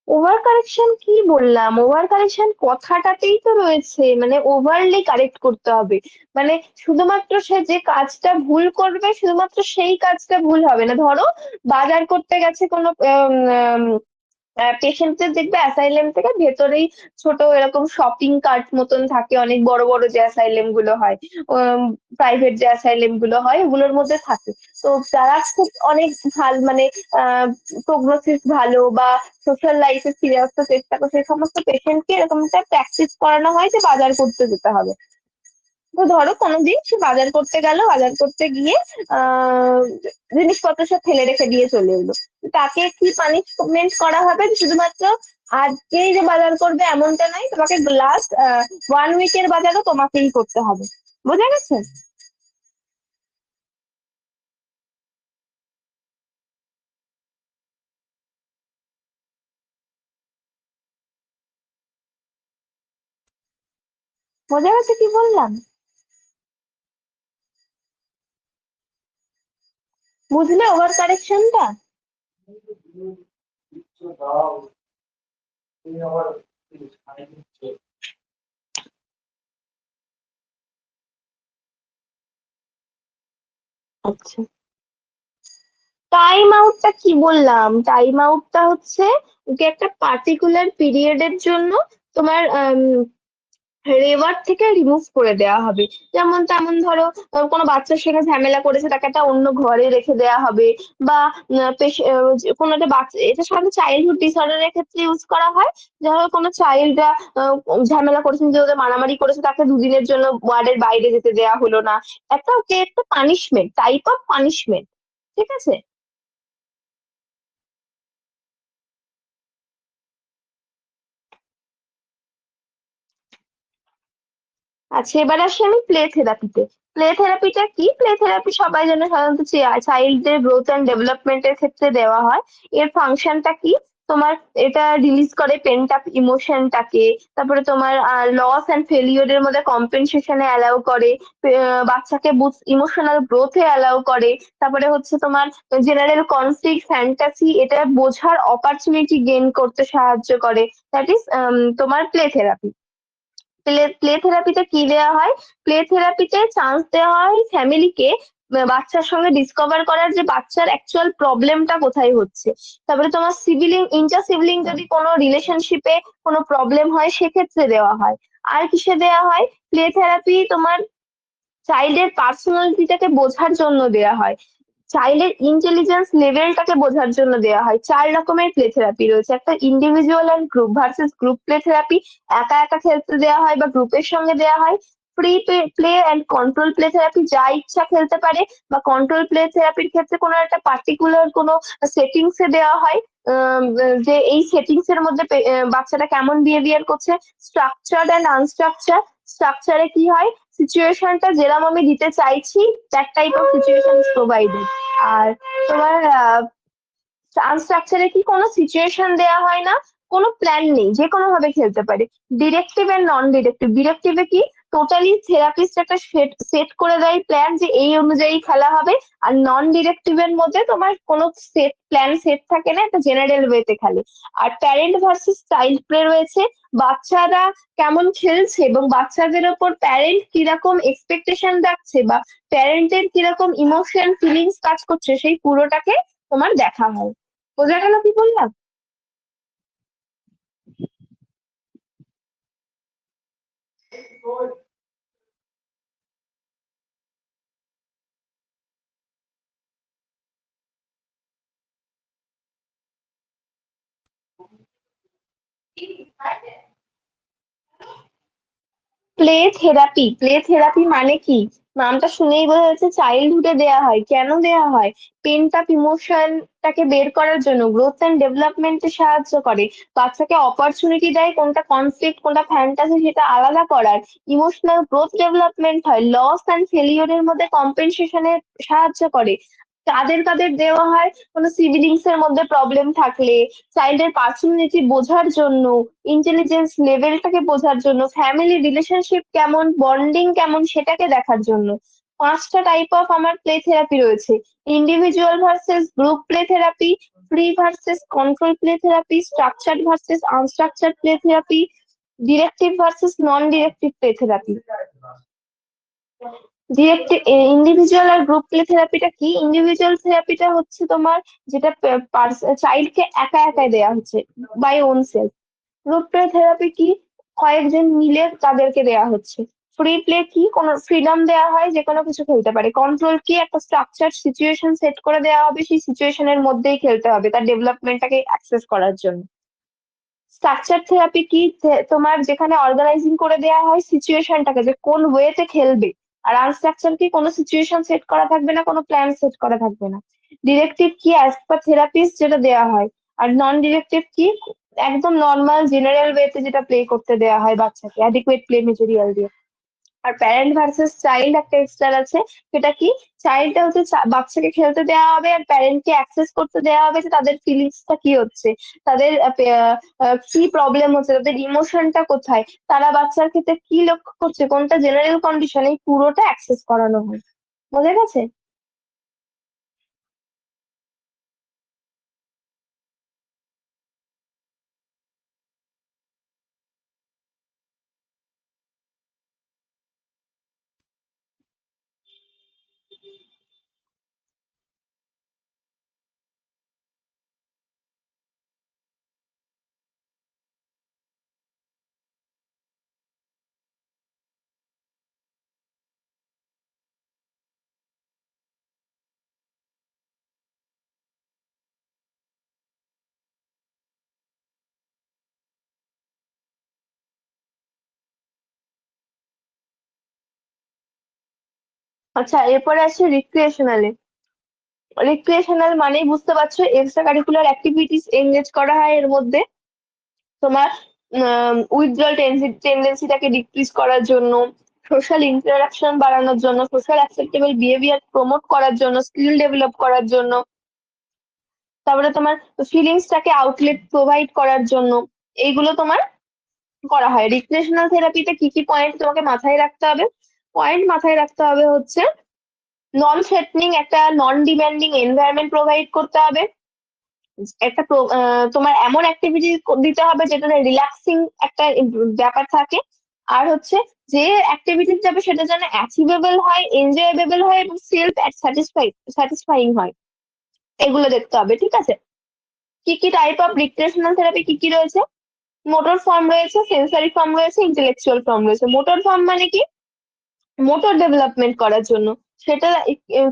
ওভার কারেকশন কি বললাম? ওভার কারেকশন কথাটাতেই তো রয়েছে, মানে ওভারলি কারেক্ট করতে হবে। মানে শুধুমাত্র সে যে কাজটা ভুল করবে শুধুমাত্র সেই কাজটা ভুল হবে না। ধরো বাজার করতে গেছে কোনো পেশেন্টদের, দেখবে অ্যাসাইলেম থেকে ভেতরেই ছোট এরকম শপিং কার্ট মতন থাকে, অনেক বড় বড় যে অ্যাসাইলেম গুলো হয়, প্রাইভেট যে অ্যাসাইলেম গুলো হয় ওগুলোর মধ্যে থাকে। তো যারা খুব অনেক ভাল, মানে প্রোগ্নোসিস ভালো বা সোশ্যাল লাইফে ফিরে আসতে চেষ্টা করে, সেই সমস্ত পেশেন্টকে এরকম একটা প্র্যাকটিস করানো হয় যে বাজার করতে যেতে হবে। তো ধরো কোনোদিন সে বাজার করতে গেল, বাজার করতে গিয়ে আহ জিনিসপত্র সব ফেলে রেখে দিয়ে চলে এলো। তাকে কি পানিশমেন্ট করা হবে? শুধুমাত্র আজকেই যে বাজার করবে এমনটা নয়, তোমাকে লাস্ট 1 উইকের বাজারও তোমাকেই করতে হবে। বোঝা গেছে? বোঝা গেছে কি বললাম? বুঝলে ওভার কারেকশনটা? আচ্ছা, টাইম আউটটা কি বললাম? টাইম আউটটা হচ্ছে যে একটা পার্টিকুলার পিরিয়ডের জন্য তোমার রেওয়ার্ড থেকে রিমুভ করে দেওয়া হবে। যেমন তেমন ধরো কোনো বাচ্চার সঙ্গে ঝামেলা করেছে, তাকে একটা অন্য ঘরে রেখে দেওয়া হবে। বা কোনো একটা বাচ্চা, এটা সাধারণত চাইল্ডহুড ডিসঅর্ডারের ক্ষেত্রে ইউজ করা হয়। ধরো কোনো চাইল্ডরা ঝামেলা করেছে, যে ওদের মারামারি করেছে, তাকে দুদিনের জন্য ওয়ার্ডের বাইরে যেতে দেওয়া হলো না। একটা ওকে একটা পানিশমেন্ট, টাইপ অফ পানিশমেন্ট। ঠিক আছে? আচ্ছা, এবার আসি আমি প্লে থেরাপিতে। প্লে থেরাপিটা কি? প্লে থেরাপি সবাই জানে, সাধারণত চাইল্ডদের গ্রোথ অ্যান্ড ডেভেলপমেন্টের ক্ষেত্রে দেওয়া হয়। এর ফাংশনটা কি? তোমার এটা রিলিজ করে পেন্ট আপ ইমোশনটাকে। তারপরে তোমার লস অ্যান্ড ফেলিওরের মধ্যে কম্পেনসেশনে অ্যালাউ করে। বাচ্চাকে ইমোশনাল গ্রোথে অ্যালাউ করে। তারপরে হচ্ছে তোমার জেনারেল কনফ্লিক্ট ফ্যান্টাসি এটা বোঝার অপরচুনিটি গেইন করতে সাহায্য করে। দ্যাট ইজ তোমার প্লে থেরাপি। প্লে প্লে থেরাপিতে কি দেওয়া হয়? প্লে থেরাপিতে চান্স দেওয়া হয় ফ্যামিলিকে বাচ্চার সঙ্গে ডিসকভার করার যে বাচ্চার অ্যাকচুয়াল প্রবলেমটা কোথায় হচ্ছে। তারপরে তোমার সিবিলিং ইন্টার সিবলিং যদি কোনো রিলেশনশিপে কোনো প্রবলেম হয় সেক্ষেত্রে দেওয়া হয়। আর কিসে দেওয়া হয়? প্লে থেরাপি তোমার চাইল্ডের পার্সোনালিটিটাকে বোঝার জন্য দেওয়া হয়। চাইল্ডের ইন্টেলিজেন্স লেভেলটাকে বোঝার জন্য দেওয়া হয়। 4 রকমের প্লে থেরাপি রয়েছে। একটা individual and group versus group play therapy, একা একা খেলতে দেওয়া হয় বা গ্রুপের সঙ্গে দেওয়া হয়। Free play and control play therapy, যা ইচ্ছা খেলতে পারে। বা কন্ট্রোল প্লে থেরাপির ক্ষেত্রে কোনো একটা পার্টিকুলার কোনো সেটিংস এ দেওয়া হয়। যে এই সেটিংস এর মধ্যে বাচ্চাটা কেমন বিহেভিয়ার করছে। Structured and unstructured. স্ট্রাকচারে কি হয়? সিচুয়েশনটা যেরকম আমি দিতে চাইছি, that type of situation is provided. আর তোমার আনস্ট্রাকচারে কি? কোনো সিচুয়েশন দেওয়া হয় না, কোনো প্ল্যান নেই, যে কোনো ভাবে খেলতে পারে। Directive and non directive. ডিরেক্টিভে কি? টোটালি থেরাপিস্ট একটা সেট সেট করে দেয় প্ল্যান, যে এই অনুযায়ী খেলা হবে। আর নন ডিরেক্টিভের মধ্যে তোমার কোনো সেট প্ল্যান সেট থাকে না, একটা জেনারেল ওয়েতে খেলে। আর প্যারেন্ট ভার্সেস চাইল্ড প্লে রয়েছে। বাচ্চারা কেমন খেলছে এবং বাচ্চাদের ওপর প্যারেন্ট কিরকম এক্সপেকটেশন রাখছে, বা প্যারেন্টের কিরকম ইমোশন ফিলিংস কাজ করছে, সেই পুরোটাকে তোমার দেখা হয়। বোঝা গেল কি বললাম? প্লে থেরাপি, প্লে থেরাপি মানে কি? নামটা শুনেই বোঝা যাচ্ছে চাইল্ডহুডে দেয়া হয়। কেন দেয়া হয়? পেন্ট আপ ইমোশনটাকে বের করার জন্য, গ্রোথ এন্ড ডেভেলপমেন্টে সাহায্য করে। বাচ্চাকে অপরচুনিটি দেয় কোনটা কনফ্লিক্ট কোনটা ফ্যান্টাসি সেটা আলাদা করার। ইমোশনাল গ্রোথ ডেভেলপমেন্ট হয়। লস অ্যান্ড ফেলিওরের মধ্যে কম্পেনসেশনে সাহায্য করে। কাদের কাদের দেওয়া হয়? কোনো সিবলিংস এর মধ্যে প্রবলেম থাকলে, চাইল্ডের পার্সোনালিটি বোঝার জন্য, ইন্টেলিজেন্স লেভেলটাকে বোঝার জন্য, ফ্যামিলি রিলেশনশিপ কেমন, বন্ডিং কেমন সেটাকে দেখার জন্য। 5টা টাইপ অফ আমার প্লে থেরাপি রয়েছে। Individual versus group play therapy, free versus control play therapy, structured versus unstructured play therapy, directive versus non directive play therapy. Directive individual আর গ্রুপ প্লে থেরাপিটা কি? ইন্ডিভিজুয়াল থেরাপিটা হচ্ছে তোমার যেটা চাইল্ডকে একা একাই দেয়া হচ্ছে, by own self. Group play therapy কি? কয়েকজন মিলে তাদেরকে দেয়া হচ্ছে। ফ্রি প্লে কি? কোনো ফ্রিডম দেওয়া হয়, যে কোনো কিছু খেলতে পারে। কন্ট্রোল কি? একটা স্ট্রাকচার সিচুয়েশন সেট করে দেওয়া হবে, সেই সিচুয়েশনের মধ্যেই খেলতে হবে তার ডেভেলপমেন্টটাকে অ্যাক্সেস করার জন্য। স্ট্রাকচার থেরাপি কি, তোমার যেখানে অর্গানাইজিং করে দেওয়া হয় সিচুয়েশনটাকে, যে কোন ওয়েতে খেলবে। আর আনস্ট্রাকচার কি, কোনো সিচুয়েশন সেট করা থাকবে না, কোনো প্ল্যান সেট করা থাকবে না। ডিরেক্টিভ কি, অ্যাজ পার থেরাপিস্ট যেটা দেওয়া হয়। আর নন ডিরেক্টিভ কি, একদম নর্মাল জেনারেল ওয়েতে যেটা প্লে করতে দেওয়া হয় বাচ্চাকে অ্যাডিকুয়েট প্লে মেটেরিয়াল দিয়ে। আর প্যারেন্ট ভার্সেস চাইল্ড একটা এক্সট্রা আছে। সেটা কি, চাইল্ডটা হচ্ছে বাচ্চাকে খেলতে দেওয়া হবে, আর প্যারেন্টকে অ্যাক্সেস করতে দেওয়া হবে যে তাদের ফিলিংসটা কি হচ্ছে, তাদের কি প্রবলেম হচ্ছে, তাদের ইমোশনটা কোথায়, তারা বাচ্চার ক্ষেত্রে কি লক্ষ্য করছে, কোনটা জেনারেল কন্ডিশন, এই পুরোটা অ্যাক্সেস করানো হয়। বোঝা গেছে? আচ্ছা, এরপরে আসছে রিক্রিয়েশনালে। রিক্রিয়েশনাল মানেই বুঝতে পারছো, এক্সট্রা কারিকুলার অ্যাক্টিভিটিস এনগেজ করা হয় এর মধ্যে। তোমার উইথড্রল টেন্ডেন্সিটাকে ডিক্রিজ করার জন্য, সোশ্যাল ইন্টারাকশন বাড়ানোর জন্য, সোশ্যাল অ্যাকসেপ্টেবল বিহেভিয়ার প্রমোট করার জন্য, স্কিল ডেভেলপ করার জন্য, তারপরে তোমার ফিলিংসটাকে আউটলেট প্রোভাইড করার জন্য, এইগুলো তোমার করা হয়। রিক্রিয়েশনাল থেরাপিতে কি কি পয়েন্ট তোমাকে মাথায় রাখতে হবে? পয়েন্ট মাথায় রাখতে হবে হচ্ছে, নন থ্রেটনিং একটা নন ডিমান্ডিং এনভায়রনমেন্ট প্রোভাইড করতে হবে। একটা তোমার এমন অ্যাক্টিভিটি দিতে হবে যেটাতে রিল্যাক্সিং একটা ব্যাপার থাকে। আর হচ্ছে, যে অ্যাক্টিভিটি যাবে সেটা যেন অ্যাচিভেবল হয়, এনজয়েবল হয় এবং সেলফ স্যাটিসফাইং হয়, এগুলো দেখতে হবে। ঠিক আছে? কি কি টাইপ অফ রিক্রিয়েশনাল থেরাপি কি কি রয়েছে? মোটর ফর্ম রয়েছে, সেন্সরি ফর্ম রয়েছে, ইন্টেলেকচুয়াল ফর্ম রয়েছে। মোটর ফর্ম মানে কি, মোটর ডেভেলপমেন্ট করার জন্য। সেটা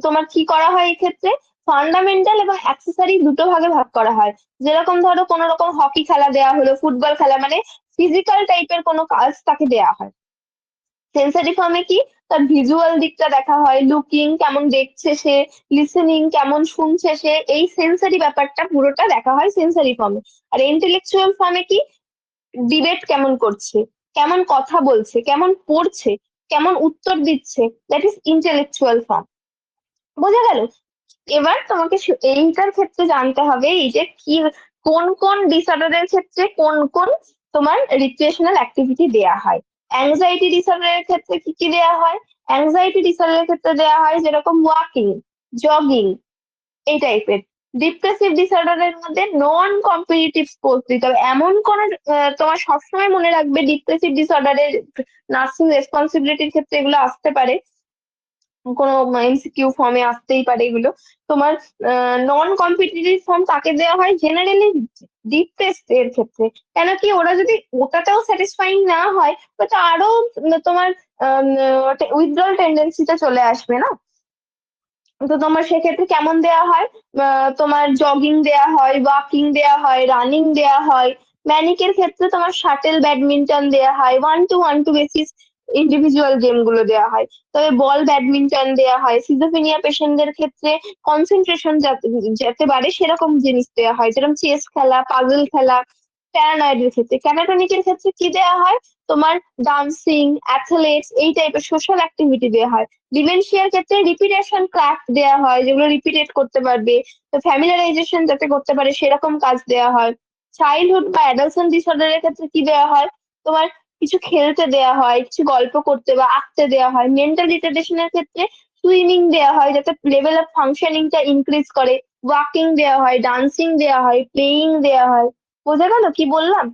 তোমার কি করা হয় এক্ষেত্রে, ফান্ডামেন্টাল এবং অ্যাক্সেসরি দুটো ভাগে ভাগ করা হয়। যেরকম ধরো কোনো রকম হকি খেলা দেওয়া হলো, ফুটবল খেলা, মানে ফিজিক্যাল টাইপের কোনো কাজ তাকে দেওয়া হয়। সেন্সরি ফর্মে কি, তার ভিজুয়াল দিকটা দেখা হয়, লুকিং কেমন দেখছে সে, লিসেনিং কেমন শুনছে সে, এই সেন্সরি ব্যাপারটা পুরোটা দেখা হয় সেন্সরি ফর্মে। আর ইন্টেলেকচুয়াল ফর্মে কি, ডিবেট কেমন করছে, কেমন কথা বলছে, কেমন পড়ছে, কেমন উত্তর দিচ্ছে, দ্যাট ইজ ইন্টেলেকচুয়াল ফর্ম। বোঝা গেল? এবার তোমাকে এইটার ক্ষেত্রে জানতে হবে এই যে কি, কোন কোন ডিসঅর্ডারের ক্ষেত্রে কোন কোন তোমার রিক্রিয়েশনাল অ্যাক্টিভিটি দেয়া হয়। অ্যাংজাইটি ডিসঅর্ডারের ক্ষেত্রে কি কি দেয়া হয়? অ্যাংজাইটি ডিসঅর্ডারের ক্ষেত্রে দেয়া হয় যেরকম ওয়াকিং, জগিং, এই টাইপের। ডিপ্রেসিভ ডিসঅর্ডারের মধ্যে নন কম্পিটিটিভ স্পোর্টস দিতে হবে। এমন কোন তোমার সবসময় মনে রাখবে, ডিপ্রেসিভ ডিসঅর্ডারের নার্সিং রেসপন্সিবিলিটির ক্ষেত্রে এগুলো আসতে পারে, কোনো এমসিকিউ ফর্মে আসতেই পারে এগুলো। তোমার নন কম্পিটিটিভ ফর্ম তাকে দেওয়া হয় জেনারেলি ডিপ্রেসড এর ক্ষেত্রে। কেন কি, ওরা যদি ওটাতেও স্যাটিসফাইং না হয়, তো আরো তোমার উইথড্রল টেন্ডেন্সিটা চলে আসবে না। তো তোমার সেক্ষেত্রে কেমন দেয়া হয়, তোমার জগিং দেয়া হয়, ওয়াকিং দেয়া হয়, রানিং দেয়া হয়। ম্যানিকের ক্ষেত্রে তোমার শাটেল ব্যাডমিন্টন দেয়া হয়, one to basis individual game গুলো দেওয়া হয়। তবে বল ব্যাডমিন্টন দেয়া হয়। সিজোফ্রেনিয়া পেশেন্টদের ক্ষেত্রে কনসেন্ট্রেশন যাতে যাতে বাড়ে সেরকম জিনিস দেওয়া হয়, যেরকম চেস খেলা, পাজল খেলা। প্যারানয়েডের ক্ষেত্রে, ক্যাটাটনিকের ক্ষেত্রে কি দেয়া হয়, তোমার ডান্সিং, অ্যাথলেটস, এই টাইপের সোশ্যাল অ্যাক্টিভিটি দেওয়া হয়। ডিমেনশিয়ার ক্ষেত্রে রিপিটেশন ক্লাস দেওয়া হয়, যেগুলো রিপিটেট করতে পারবে, তো ফ্যামিলিয়ারাইজেশন যাতে করতে পারে সেরকম কাজ দেওয়া হয়। চাইল্ডহুড বা অ্যাডালসেন্ট ডিসঅর্ডারের ক্ষেত্রে কি দেওয়া হয়, তোমার কিছু খেলতে দেওয়া হয়, কিছু গল্প করতে বা আঁকতে দেওয়া হয়। মেন্টাল রিটার্ডেশনের ক্ষেত্রে সুইমিং দেওয়া হয় যাতে লেভেল অফ ফাংশনিংটা ইনক্রিজ করে, ওয়াকিং দেওয়া হয়, ডান্সিং দেওয়া হয়, প্লেয়িং দেওয়া হয়। বোঝা গেল কি বললাম?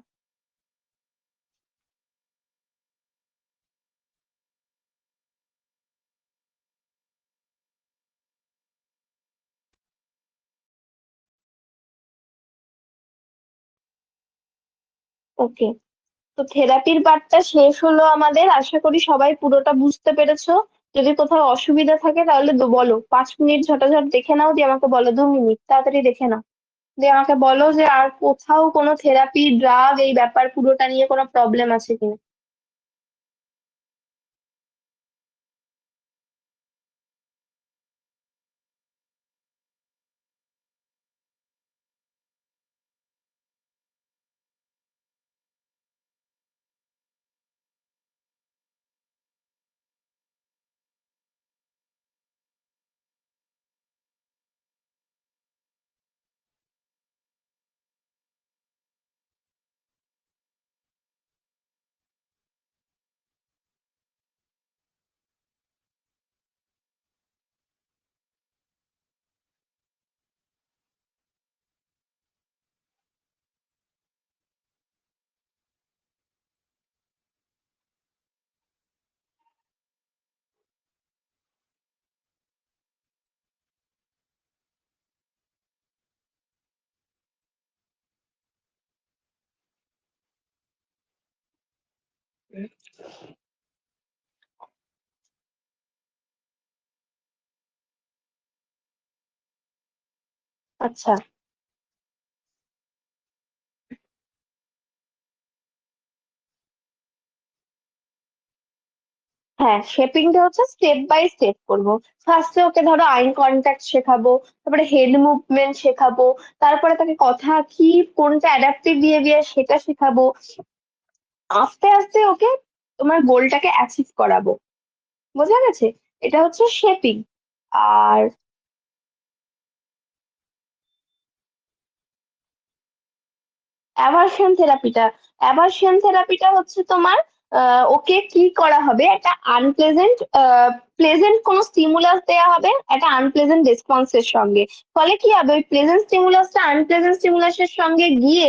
ওকে, তো থেরাপির পার্টটা শেষ হলো আমাদের। আশা করি সবাই পুরোটা বুঝতে পেরেছো। যদি কোথাও অসুবিধা থাকে তাহলে বলো, 5 মিনিট ঝটাঝট দেখে নাও, দিয়ে আমাকে বলো, 2 মিনিট তাড়াতাড়ি দেখে নাও। দিয়ে আমাকে বলো যে আর কোথাও কোনো থেরাপি, ড্রাগ, এই ব্যাপার পুরোটা নিয়ে কোনো প্রবলেম আছে কিনা। আচ্ছা, হ্যাঁ, শেপিংটা হচ্ছে স্টেপ বাই স্টেপ করবো। ফার্স্টে ওকে ধরো আই কন্ট্যাক্ট শেখাবো, তারপরে হেড মুভমেন্ট শেখাবো, তারপরে তাকে কথা কি, কোনটা অ্যাডাপটিভ বিহেভিয়ার সেটা শেখাবো। আস্তে আস্তে ওকে তোমার গোলটাকে অ্যাচিভ করাবো। বোঝা গেছে? এটা হচ্ছে শেপিং। আর অ্যাভারশন থেরাপিটা হচ্ছে তোমার ওকে কি করা হবে, একটা আনপ্লেজেন্ট প্লেজেন্ট কোনো স্টিমুলাস দেওয়া হবে একটা আনপ্লেজেন্ট রেসপন্সের সঙ্গে। ফলে কি হবে, ওই প্লেজেন্ট স্টিমুলাসটা আনপ্লেজেন্ট স্টিমুলাসের সঙ্গে গিয়ে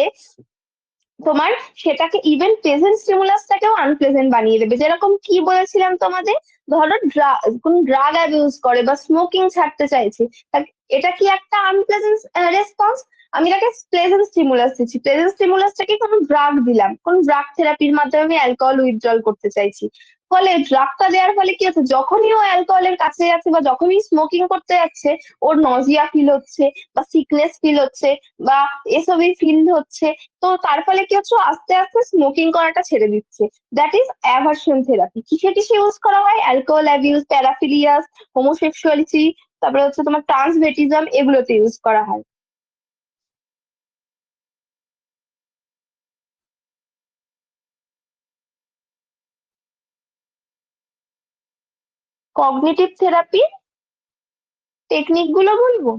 তোমার সেটাকে ইভেন প্লেজেন্ট স্টিমুলাসটাকেও আনপ্লেজেন্ট বানিয়ে দেবে। যেরকম কি বলেছিলাম তোমাদের, ধরো কোন ড্রাগ অ্যাবিউজ করে বা স্মোকিং ছাড়তে চাইছে, এটা কি একটা আনপ্লেজেন্ট রেসপন্স। আমি তাকে প্লেজেন্ট স্টিমুলাস দিচ্ছি, প্লেজেন্ট স্টিমুলাসটাকে কোনো ড্রাগ দিলাম, কোন ড্রাগ থেরাপির মাধ্যমে আমি অ্যালকোহল উইথড্রল করতে চাইছি। ফলে ড্রাগটা দেওয়ার ফলে কি হচ্ছে, যখনই ও অ্যালকোহলের কাছে যাচ্ছে বা যখনই স্মোকিং করতে যাচ্ছে, ওর নজিয়া ফিল হচ্ছে বা সিকনেস ফিল হচ্ছে বা এসবই ফিল হচ্ছে। তো তার ফলে কি হচ্ছে, ও আস্তে আস্তে স্মোকিং করাটা ছেড়ে দিচ্ছে। That is aversion therapy. কিসে কিসে ইউজ করা হয়, অ্যালকোহল অ্যাবিউজ, প্যারাফিলিয়াস, হোমোসেক্সুয়ালিটি, তারপরে হচ্ছে তোমার ট্রান্সভেটিজম, এগুলোতে ইউজ করা হয়। কগনিটিভ থেরাপি টেকনিক গুলো বলবো।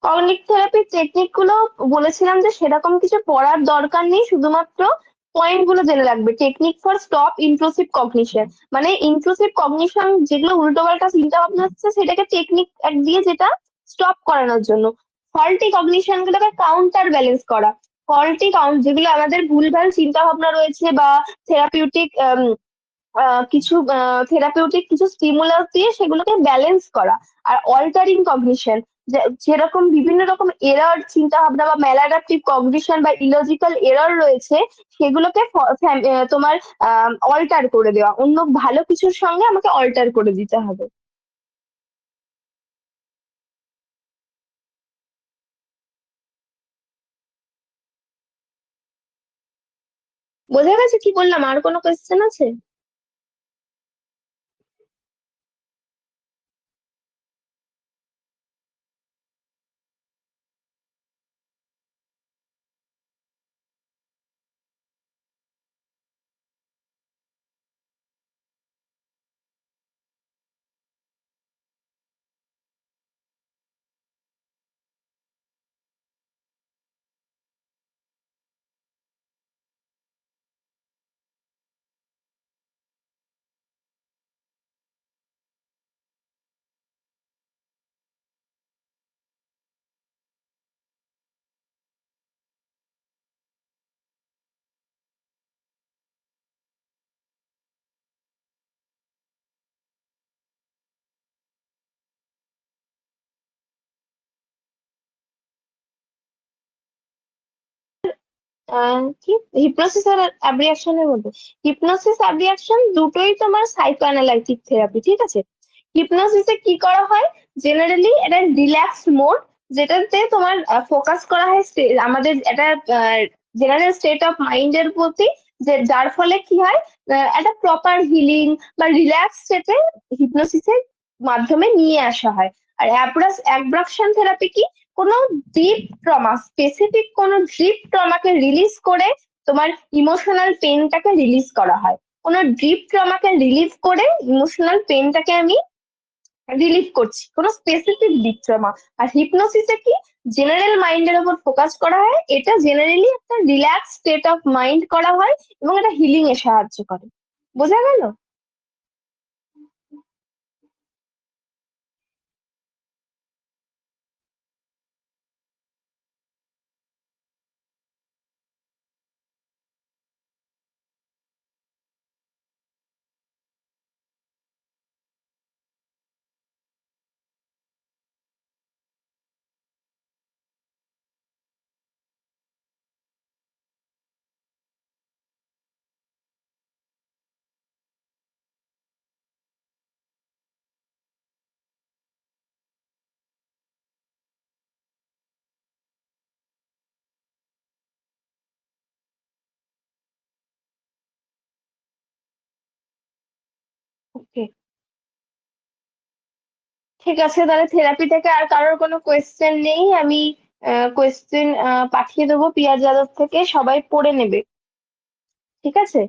কগনিটিভ থেরাপির টেকনিক গুলো বলেছিলাম যে সেরকম কিছু পড়ার দরকার নেই, শুধুমাত্র পয়েন্ট গুলো জেনে রাখবে। Technique for stop intrusive cognition, মানে ইন্ট্রুসিভ কগনিশন যেগুলো উল্টোপাল্টা চিন্তা ভাবনা হচ্ছে সেটাকে টেকনিক এক দিয়ে যেটা স্টপ করানোর জন্য। ফল্টি কগনিশন গুলোকে কাউন্টার ব্যালেন্স করা। ফল্টি কাউন্ট যেগুলো আমাদের ভুলভাল চিন্তা ভাবনা রয়েছে বা থেরাপিউটিক কিছু থেরাপিউটিক কিছু স্টিমুলাস দিয়ে সেগুলোকে ব্যালেন্স করা। আর অল্টারিং কগনিশন, যেরকম বিভিন্ন রকম এরর চিন্তা ভাবনা বা ম্যালাডাপটিভ কগনিশন বা ইলজিক্যাল এরর রয়েছে, সেগুলোকে তোমার অল্টার করে দেওয়া, অন্য ভালো কিছুর সঙ্গে আমাকে অল্টার করে দিতে হবে। বোঝা গেছে কি বললাম? আর কোনো কোয়েশ্চেন আছে? কি হিপনোসিস আর অ্যাব্রিয়াকশনের মধ্যে, হিপনোসিস অ্যাব্রিয়াকশন দুটোই তোমার সাইকো অ্যানালাইটিক থেরাপি, ঠিক আছে। হিপনোসিসে কি করা হয়, জেনারেলি এটা রিল্যাক্স মোড, যেটাতে তোমার ফোকাস করা হয় আমাদের এটা জেনারেল স্টেট অফ মাইন্ডের প্রতি, যে যার ফলে কি হয় একটা প্রপার হিলিং বা রিল্যাক্স স্টেটে হিপনোসিসের মাধ্যমে নিয়ে আসা হয়। আর অ্যাব্রাকশন থেরাপি কি, কোনো ডিপ ট্রমা, স্পেসিফিক কোনো ডিপ ট্রমাকে রিলিজ করে তোমার ইমোশনাল পেনটাকে রিলিজ করা হয়। কোনো ডিপ ট্রমাকে রিলিজ করে ইমোশনাল পেনটাকে আমি রিলিভ করছি, কোনো স্পেসিফিক ডিপ ট্রমা। আর হিপনোসিসে কি, জেনারেল মাইন্ডের উপর ফোকাস করা হয়, এটা জেনারেলি একটা রিল্যাক্স স্টেট অফ মাইন্ড করা হয় এবং এটা হিলিং এ সাহায্য করে। বোঝা গেল? ওকে, ঠিক আছে, তাহলে থেরাপি থেকে আর কারোর কোনো কোয়েশ্চেন নেই। আমি কোয়েশ্চেন পাঠিয়ে দেবো পিয়া যাদব থেকে, সবাই পড়ে নেবে। ঠিক আছে?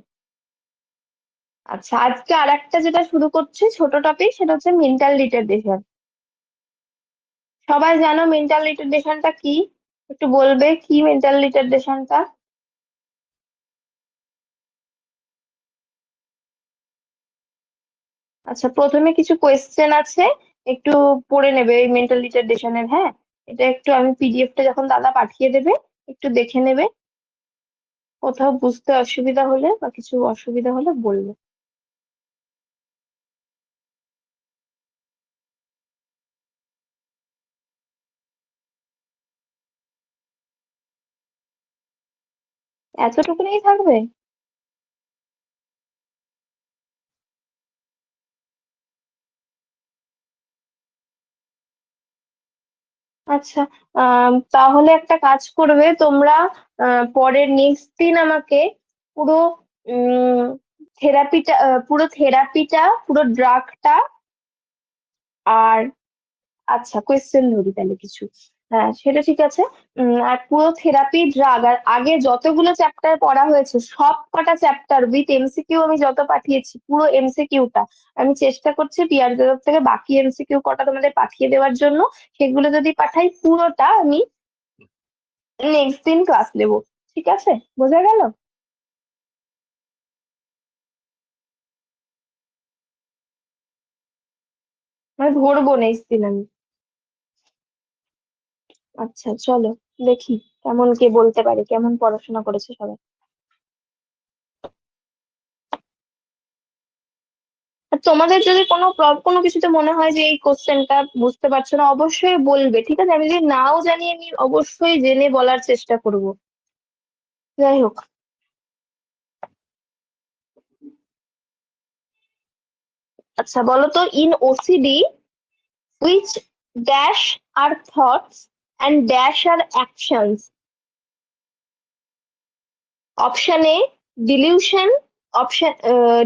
আচ্ছা, আজকে আর একটা যেটা শুরু করছি ছোট টপিক, সেটা হচ্ছে মেন্টাল রিটার্ডেশন। সবাই জানো মেন্টাল রিটার্ডেশনটা কি? একটু বলবে কি মেন্টাল রিটার্ডেশনটা? আচ্ছা, প্রথমে কিছু কোয়েশ্চেন আছে, একটু পড়ে নেবে এই মেন্টাল রিটার্ডেশনের, হ্যাঁ? এটা একটু আমি পিডিএফটা যখন দাদা পাঠিয়ে দেবে, একটু দেখে নেবে। কোথাও বুঝতে অসুবিধা হলে বা কিছু অসুবিধা হলে বলবে। এতটুকুনি থাকবে? আচ্ছা, তাহলে একটা কাজ করবে তোমরা, পরের নেক্সট দিন আমাকে পুরো থেরাপিটা, পুরো ড্রাগটা, আর আচ্ছা কোয়েশ্চেন ধরি তাহলে কিছু। হ্যাঁ, সেটা ঠিক আছে। আর পুরো থেরাপি ড্রাগ আর আগে যতগুলো চ্যাপ্টার পড়া হয়েছে সব কটা চ্যাপ্টার উইথ এমসিকিউ আমি যত পাঠিয়েছি, পুরো এমসিকিউটা আমি চেষ্টা করছি পিয়ার তরফ থেকে বাকি এমসিকিউ কটা তোমাদের পাঠিয়ে দেওয়ার জন্য। সেগুলো যদি পাঠাই পুরোটা আমি নেক্সট দিন ক্লাস নেবো। ঠিক আছে? বোঝা গেল? মানে ধরবো নেক্সট দিন আমি। আচ্ছা চলো, দেখি কেমন কে বলতে পারে, কেমন পড়াশোনা করেছে সবাই। আর তোমাদের যদি কোনো কিছুতে মনে হয় যে এই কোশ্চেনটা বুঝতে পারছো না, অবশ্যই বলবে, ঠিক আছে? আমি যদি নাও জানি, আমি অবশ্যই জেনে বলার চেষ্টা করব। যাই হোক, আচ্ছা বলো তো, in OCD which dash are thoughts and dash are actions? Option A delusion,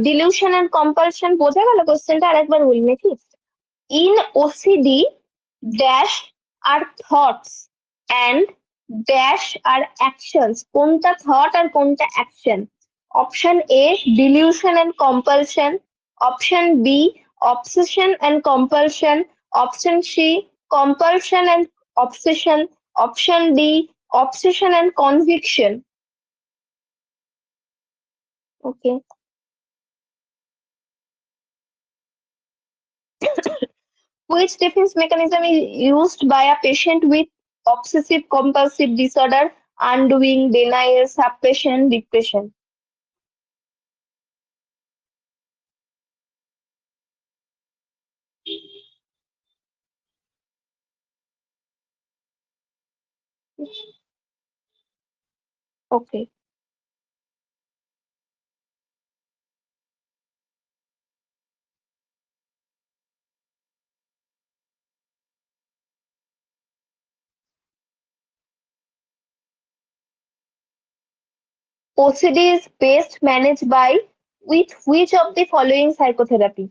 delusion and compulsion. বোঝা গেল কোশ্চেনটা? আরেকবার বলি নাকি? In OCD, dash are thoughts and dash are actions. কোনটা thought আর কোনটা action? Option A delusion and compulsion, option B obsession and compulsion, option C compulsion and obsession, option D obsession and conviction. Okay, which defense mechanism is used by a patient with obsessive compulsive disorder, undoing, denial, suppression, depression? Okay, OCD is best managed by with which of the following psychotherapy?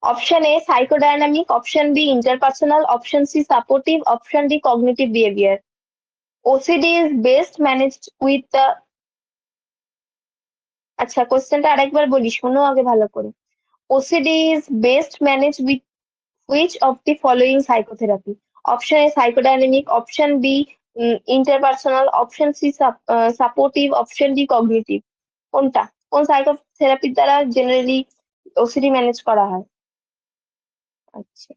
Option A psychodynamic, option B interpersonal, option C supportive, option D cognitive behavior. OCD is best managed with the আচ্ছা কোশ্চেনটা আরেকবার বলি শোনো আগে ভালো করে। OCD is best managed with which of the following psychotherapy? Option A psychodynamic, option B interpersonal, option C supportive, option D cognitive. কোনটা? কোন সাইকোথেরাপির দ্বারা জেনারেলি ওসিডি ম্যানেজ করা হয়? আচ্ছা,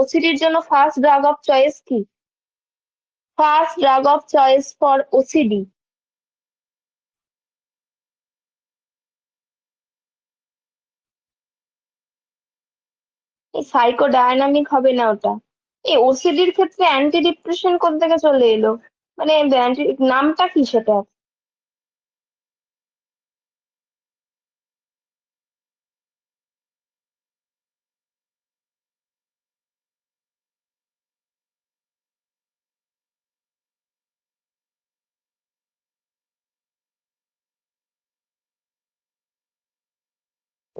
ওসিডির জন্য ফার্স্ট ড্রাগ অফ চয়েস কি? First drug of choice for OCD এই সাইকোডায়নামিক হবে না ওটা। এই ওসিডির ক্ষেত্রে অ্যান্টি ডিপ্রেশন কোথা থেকে চলে এলো? মানে নামটা কি সেটা?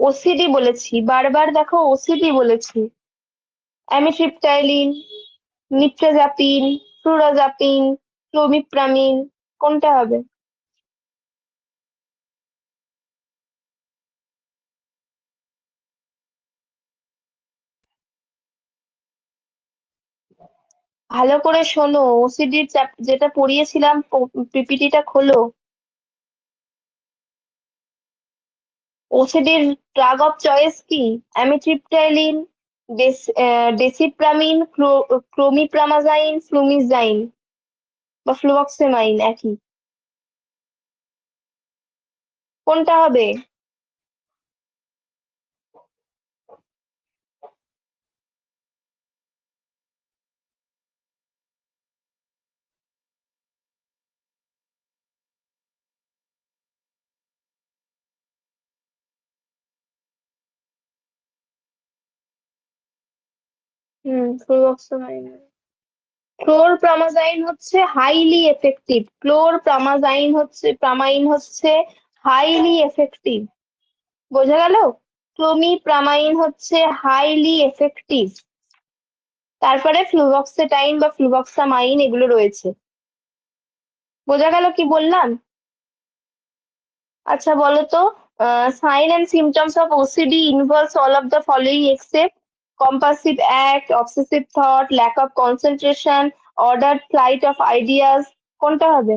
ওসিডি বলেছি, বারবার দেখো ওসিডি বলেছি। অ্যামিট্রিপটাইলিন, নিপ্রেজাপিন, ফ্লুরাজাপিন, ক্লোমিপ্রামিন, কোনটা হবে? ভালো করে শোনো, ওসিডির যেটা পড়িয়েছিলাম পিপিটিটা খোলো। ওসিডির ড্রাগ অফ চয়েস কি? অ্যামিট্রিপটাইলিন, ডেসিপ্রামিন, ক্লোমিপ্রামাজাইন, ফ্লুমিজাইন বা ফ্লুঅক্সেমাইন একই। কোনটা হবে? ফ্লুঅক্সেমাইন। ক্লোরপ্রামাজাইন হচ্ছে হাইলি এফেক্টিভ, প্রামাইন হচ্ছে হাইলি এফেক্টিভ। বোঝা গেল? ক্লোমিপ্রামাইন হচ্ছে হাইলি এফেক্টিভ। তারপরে ফ্লুভক্সেটাইন বা ফ্লুভক্সামাইন এগুলো রয়েছে। বোঝা গেল কি বললাম? আচ্ছা বলো তো, sign and symptoms of OCD involves all of the following except compulsive act, obsessive thought, lack of concentration, ordered flight of ideas, কোনটা হবে?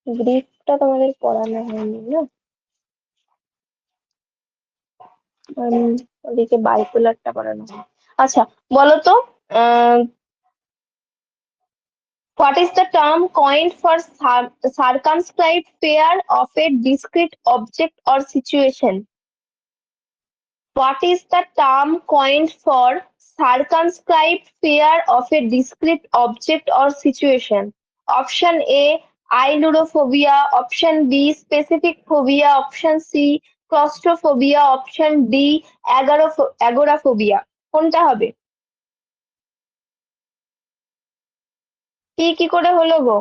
গ্রিফটা তোমাদের পড়ানো হয়নি না? উম, ওদিকে বাইপোলারটা পড়ানো হয়। আচ্ছা বলো তো, what is the term coined for circumscribed pair of a discrete object or situation? What is the term coined for circumscribed pair of a discrete object or situation? Option A, ailurophobia. Option B, specific phobia. Option C, claustrophobia. Option D, agoraphobia. কোনটা হবে? কি করে হলো গো?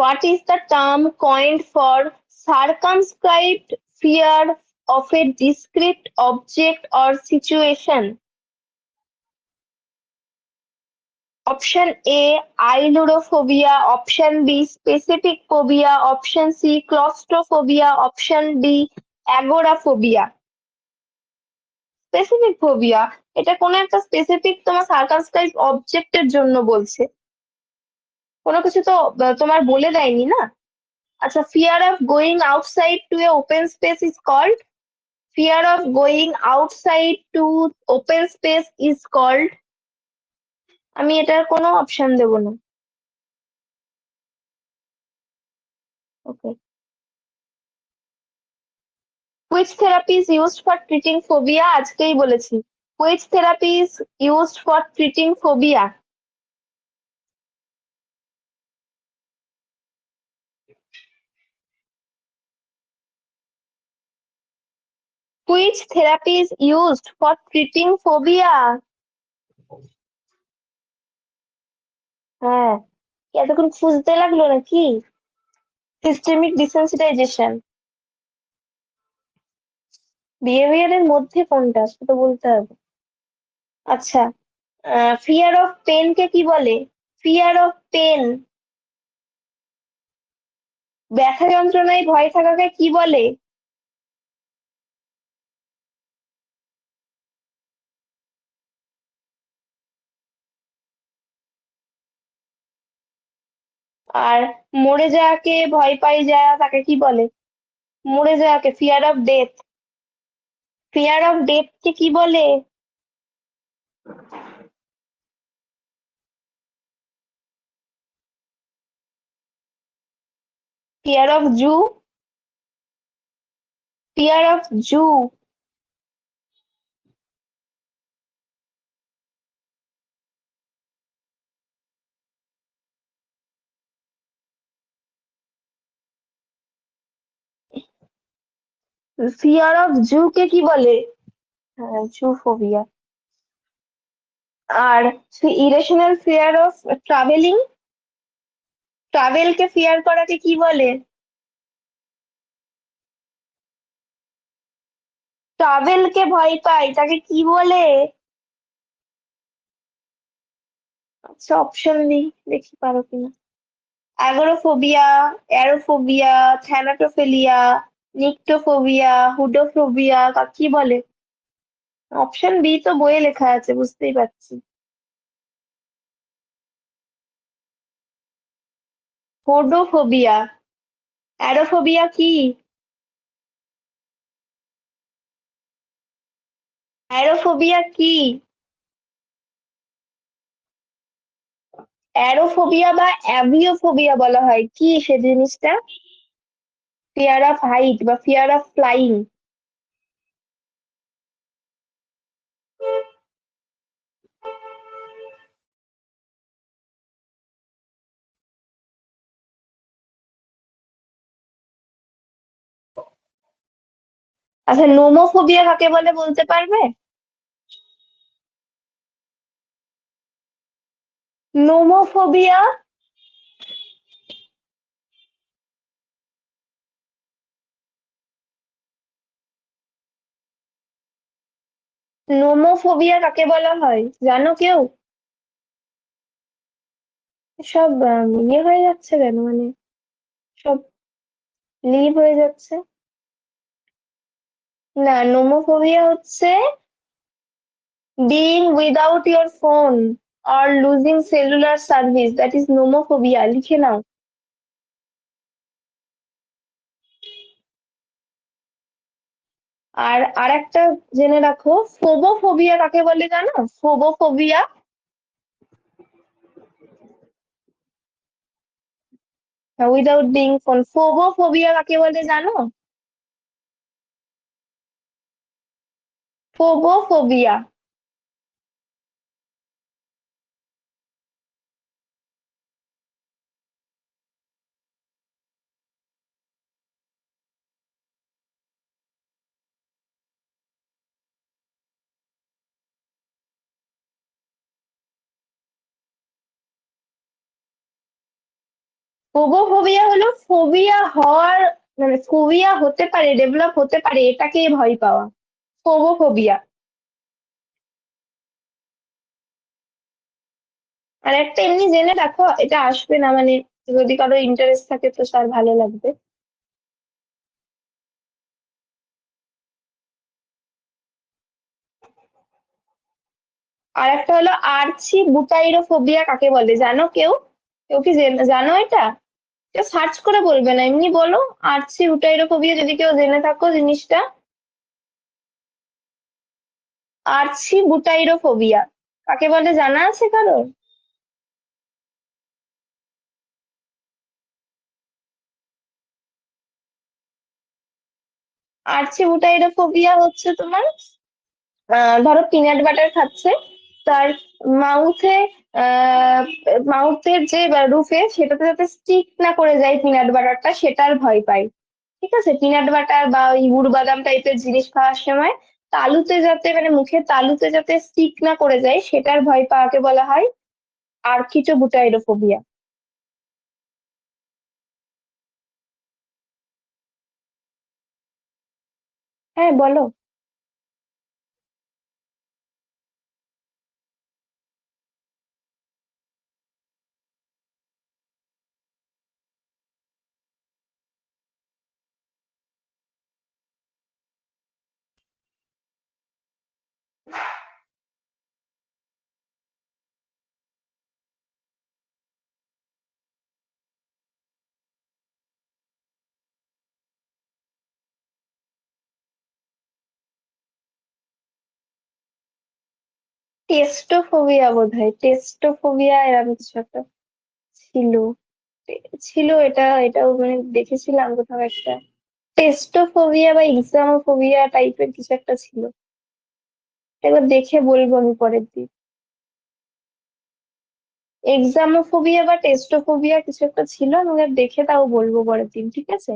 What is the term coined for circumscribed fear of a discrete object or situation? Option A, ailurophobia. Option B, specific phobia. Option C, claustrophobia. Option D, agoraphobia. Specific phobia, এটা কোনো একটা specific তোমার সার্কামস্ক্রাইব অবজেক্টের জন্য বলছে। কোনো কিছু তো তোমার বলে দেয়নি না। আচ্ছা, fear of going outside to a open space is called? Fear of going outside to open space is called? আমি এটার কোনো অপশন দেব না। ওকে। Which therapy is used for treating phobia? আজকেই বলেছি। Which therapy is used for treating phobia? Which therapy is used for treating phobia? হ্যাঁ, এতক্ষণ খুঁজতে লাগলো নাকি? Systemic desensitisation. বিহেভিয়ারের মধ্যে কোনটা সেটা বলতে হবে। আচ্ছা, ফিয়ার অফ পেন কে কি বলে? ফিয়ার অফ পেন, ব্যথা যন্ত্রণায় ভয় থাকাকে কি বলে? আর মরে যাওয়াকে ভয় পাই যারা তাকে কি বলে? মরে যাওয়াকে fear of death. Fear of death কে কি বলে? Fear of zoo. Fear of zoo. Fear of zoo কে কি বলে? হ্যাঁ, জু ফোবিয়া। আর irrational fear of travelling, travel কে ফিয়ার করাকে কি বলে? ট্রাভেল কে ভয় পাই তাকে কি বলে? আচ্ছা, অপশন দিই, দেখি পারো কিনা। অ্যাগোরাফোবিয়া, অ্যারোফোবিয়া, থ্যালাটোফিলিয়া, নিকটোফোবিয়া, হুডোফোবিয়া, কি বলে? অপশন বি তো বইয়ে লেখা আছে, বুঝতেই পারছি। হোডোফোবিয়া। অ্যারোফোবিয়া কি? অ্যারোফোবিয়া কি? অ্যারোফোবিয়া বা অ্যাভিওফোবিয়া বলা হয়, কি সে জিনিসটা? ফিয়ার অফ হাইট বা ফিয়ার অফ ফ্লাইং। আচ্ছা, নোমোফোবিয়া কাকে বলে বলতে পারবে? নোমোফোবিয়া। নোমোফোবিয়া কাকে বলা হয় জানো কেউ? সব ইয়ে হয়ে যাচ্ছে কেন, মানে সব লিভ হয়ে যাচ্ছে। না, নোমোফোবিয়া হচ্ছে being without your phone or losing cellular service, that is nomophobia, লিখে নাও। আর আরেকটা জেনে রাখো, ফোবোফোবিয়া কাকে বলে জানো? Phobophobia. Without being phone. Phobophobia কাকে বলে জানো? ফোবোফোবিয়া। ফোবোফোবিয়া হলো ফোবিয়া হওয়ার, মানে ফোবিয়া হতে পারে, ডেভেলপ হতে পারে, এটাকে ভয় পাওয়া ফোবোফোবিয়া। আর একটা এমনি জেনে রাখো, এটা আসবে না, মানে যদি কারো ইন্টারেস্ট থাকে তো তার ভালো লাগবে। আর একটা হলো আর্চি বুটাইরোফোবিয়া কাকে বলে জানো কেউ? কেউ কি জানো এটা? কেউ সার্চ করে বলবে না, এমনি বলো। আর্চি বুটাইরোফোবিয়া যদি কেউ জেনে থাকো জিনিসটা। আর্চি বুটাইরোফোবিয়া কাকে বলে জানা আছে কারোর? আর্চিবুটাইডোফোবিয়া হচ্ছে তোমার, ধরো পিনাট বাটার খাচ্ছে, তার মাউথে, মাউথের যে রুফে সেটাতে যাতে স্টিক না করে যায় পিনাট বাটারটা, সেটার ভয় পাই। ঠিক আছে, পিনাট বাটার বা ওই গুড় বাদাম টাইপের জিনিস খাওয়ার সময় তালুতে যাতে, মানে মুখে তালুতে যাতে স্টিক না করে যায়, সেটার ভয় পাওয়াকে বলা হয় আর্কিটোবুটাইডোফোবিয়া। হ্যাঁ বলো। টেস্টোফোবিয়া বোধহয়, টেস্টোফোবিয়া এরকম কিছু একটা ছিল। ছিল এটা, এটাও মানে দেখেছিলাম কোথাও একটা। টেস্টোফোবিয়া বা এক্সামোফোবিয়া টাইপের কিছু একটা ছিল। একবার দেখে বলবো আমি পরের দিন। এক্সামোফোবিয়া বা টেস্টোফোবিয়া কিছু একটা ছিল, আমাকে দেখে তাও বলবো পরের দিন, ঠিক আছে?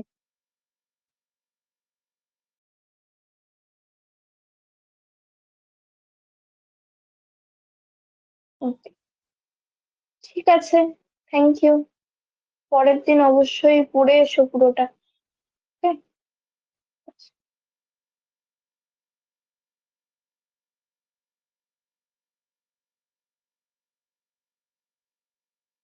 Okay, ঠিক আছে, থ্যাংক ইউ। পরের দিন অবশ্যই পড়ে এসো পুরোটা। Okay?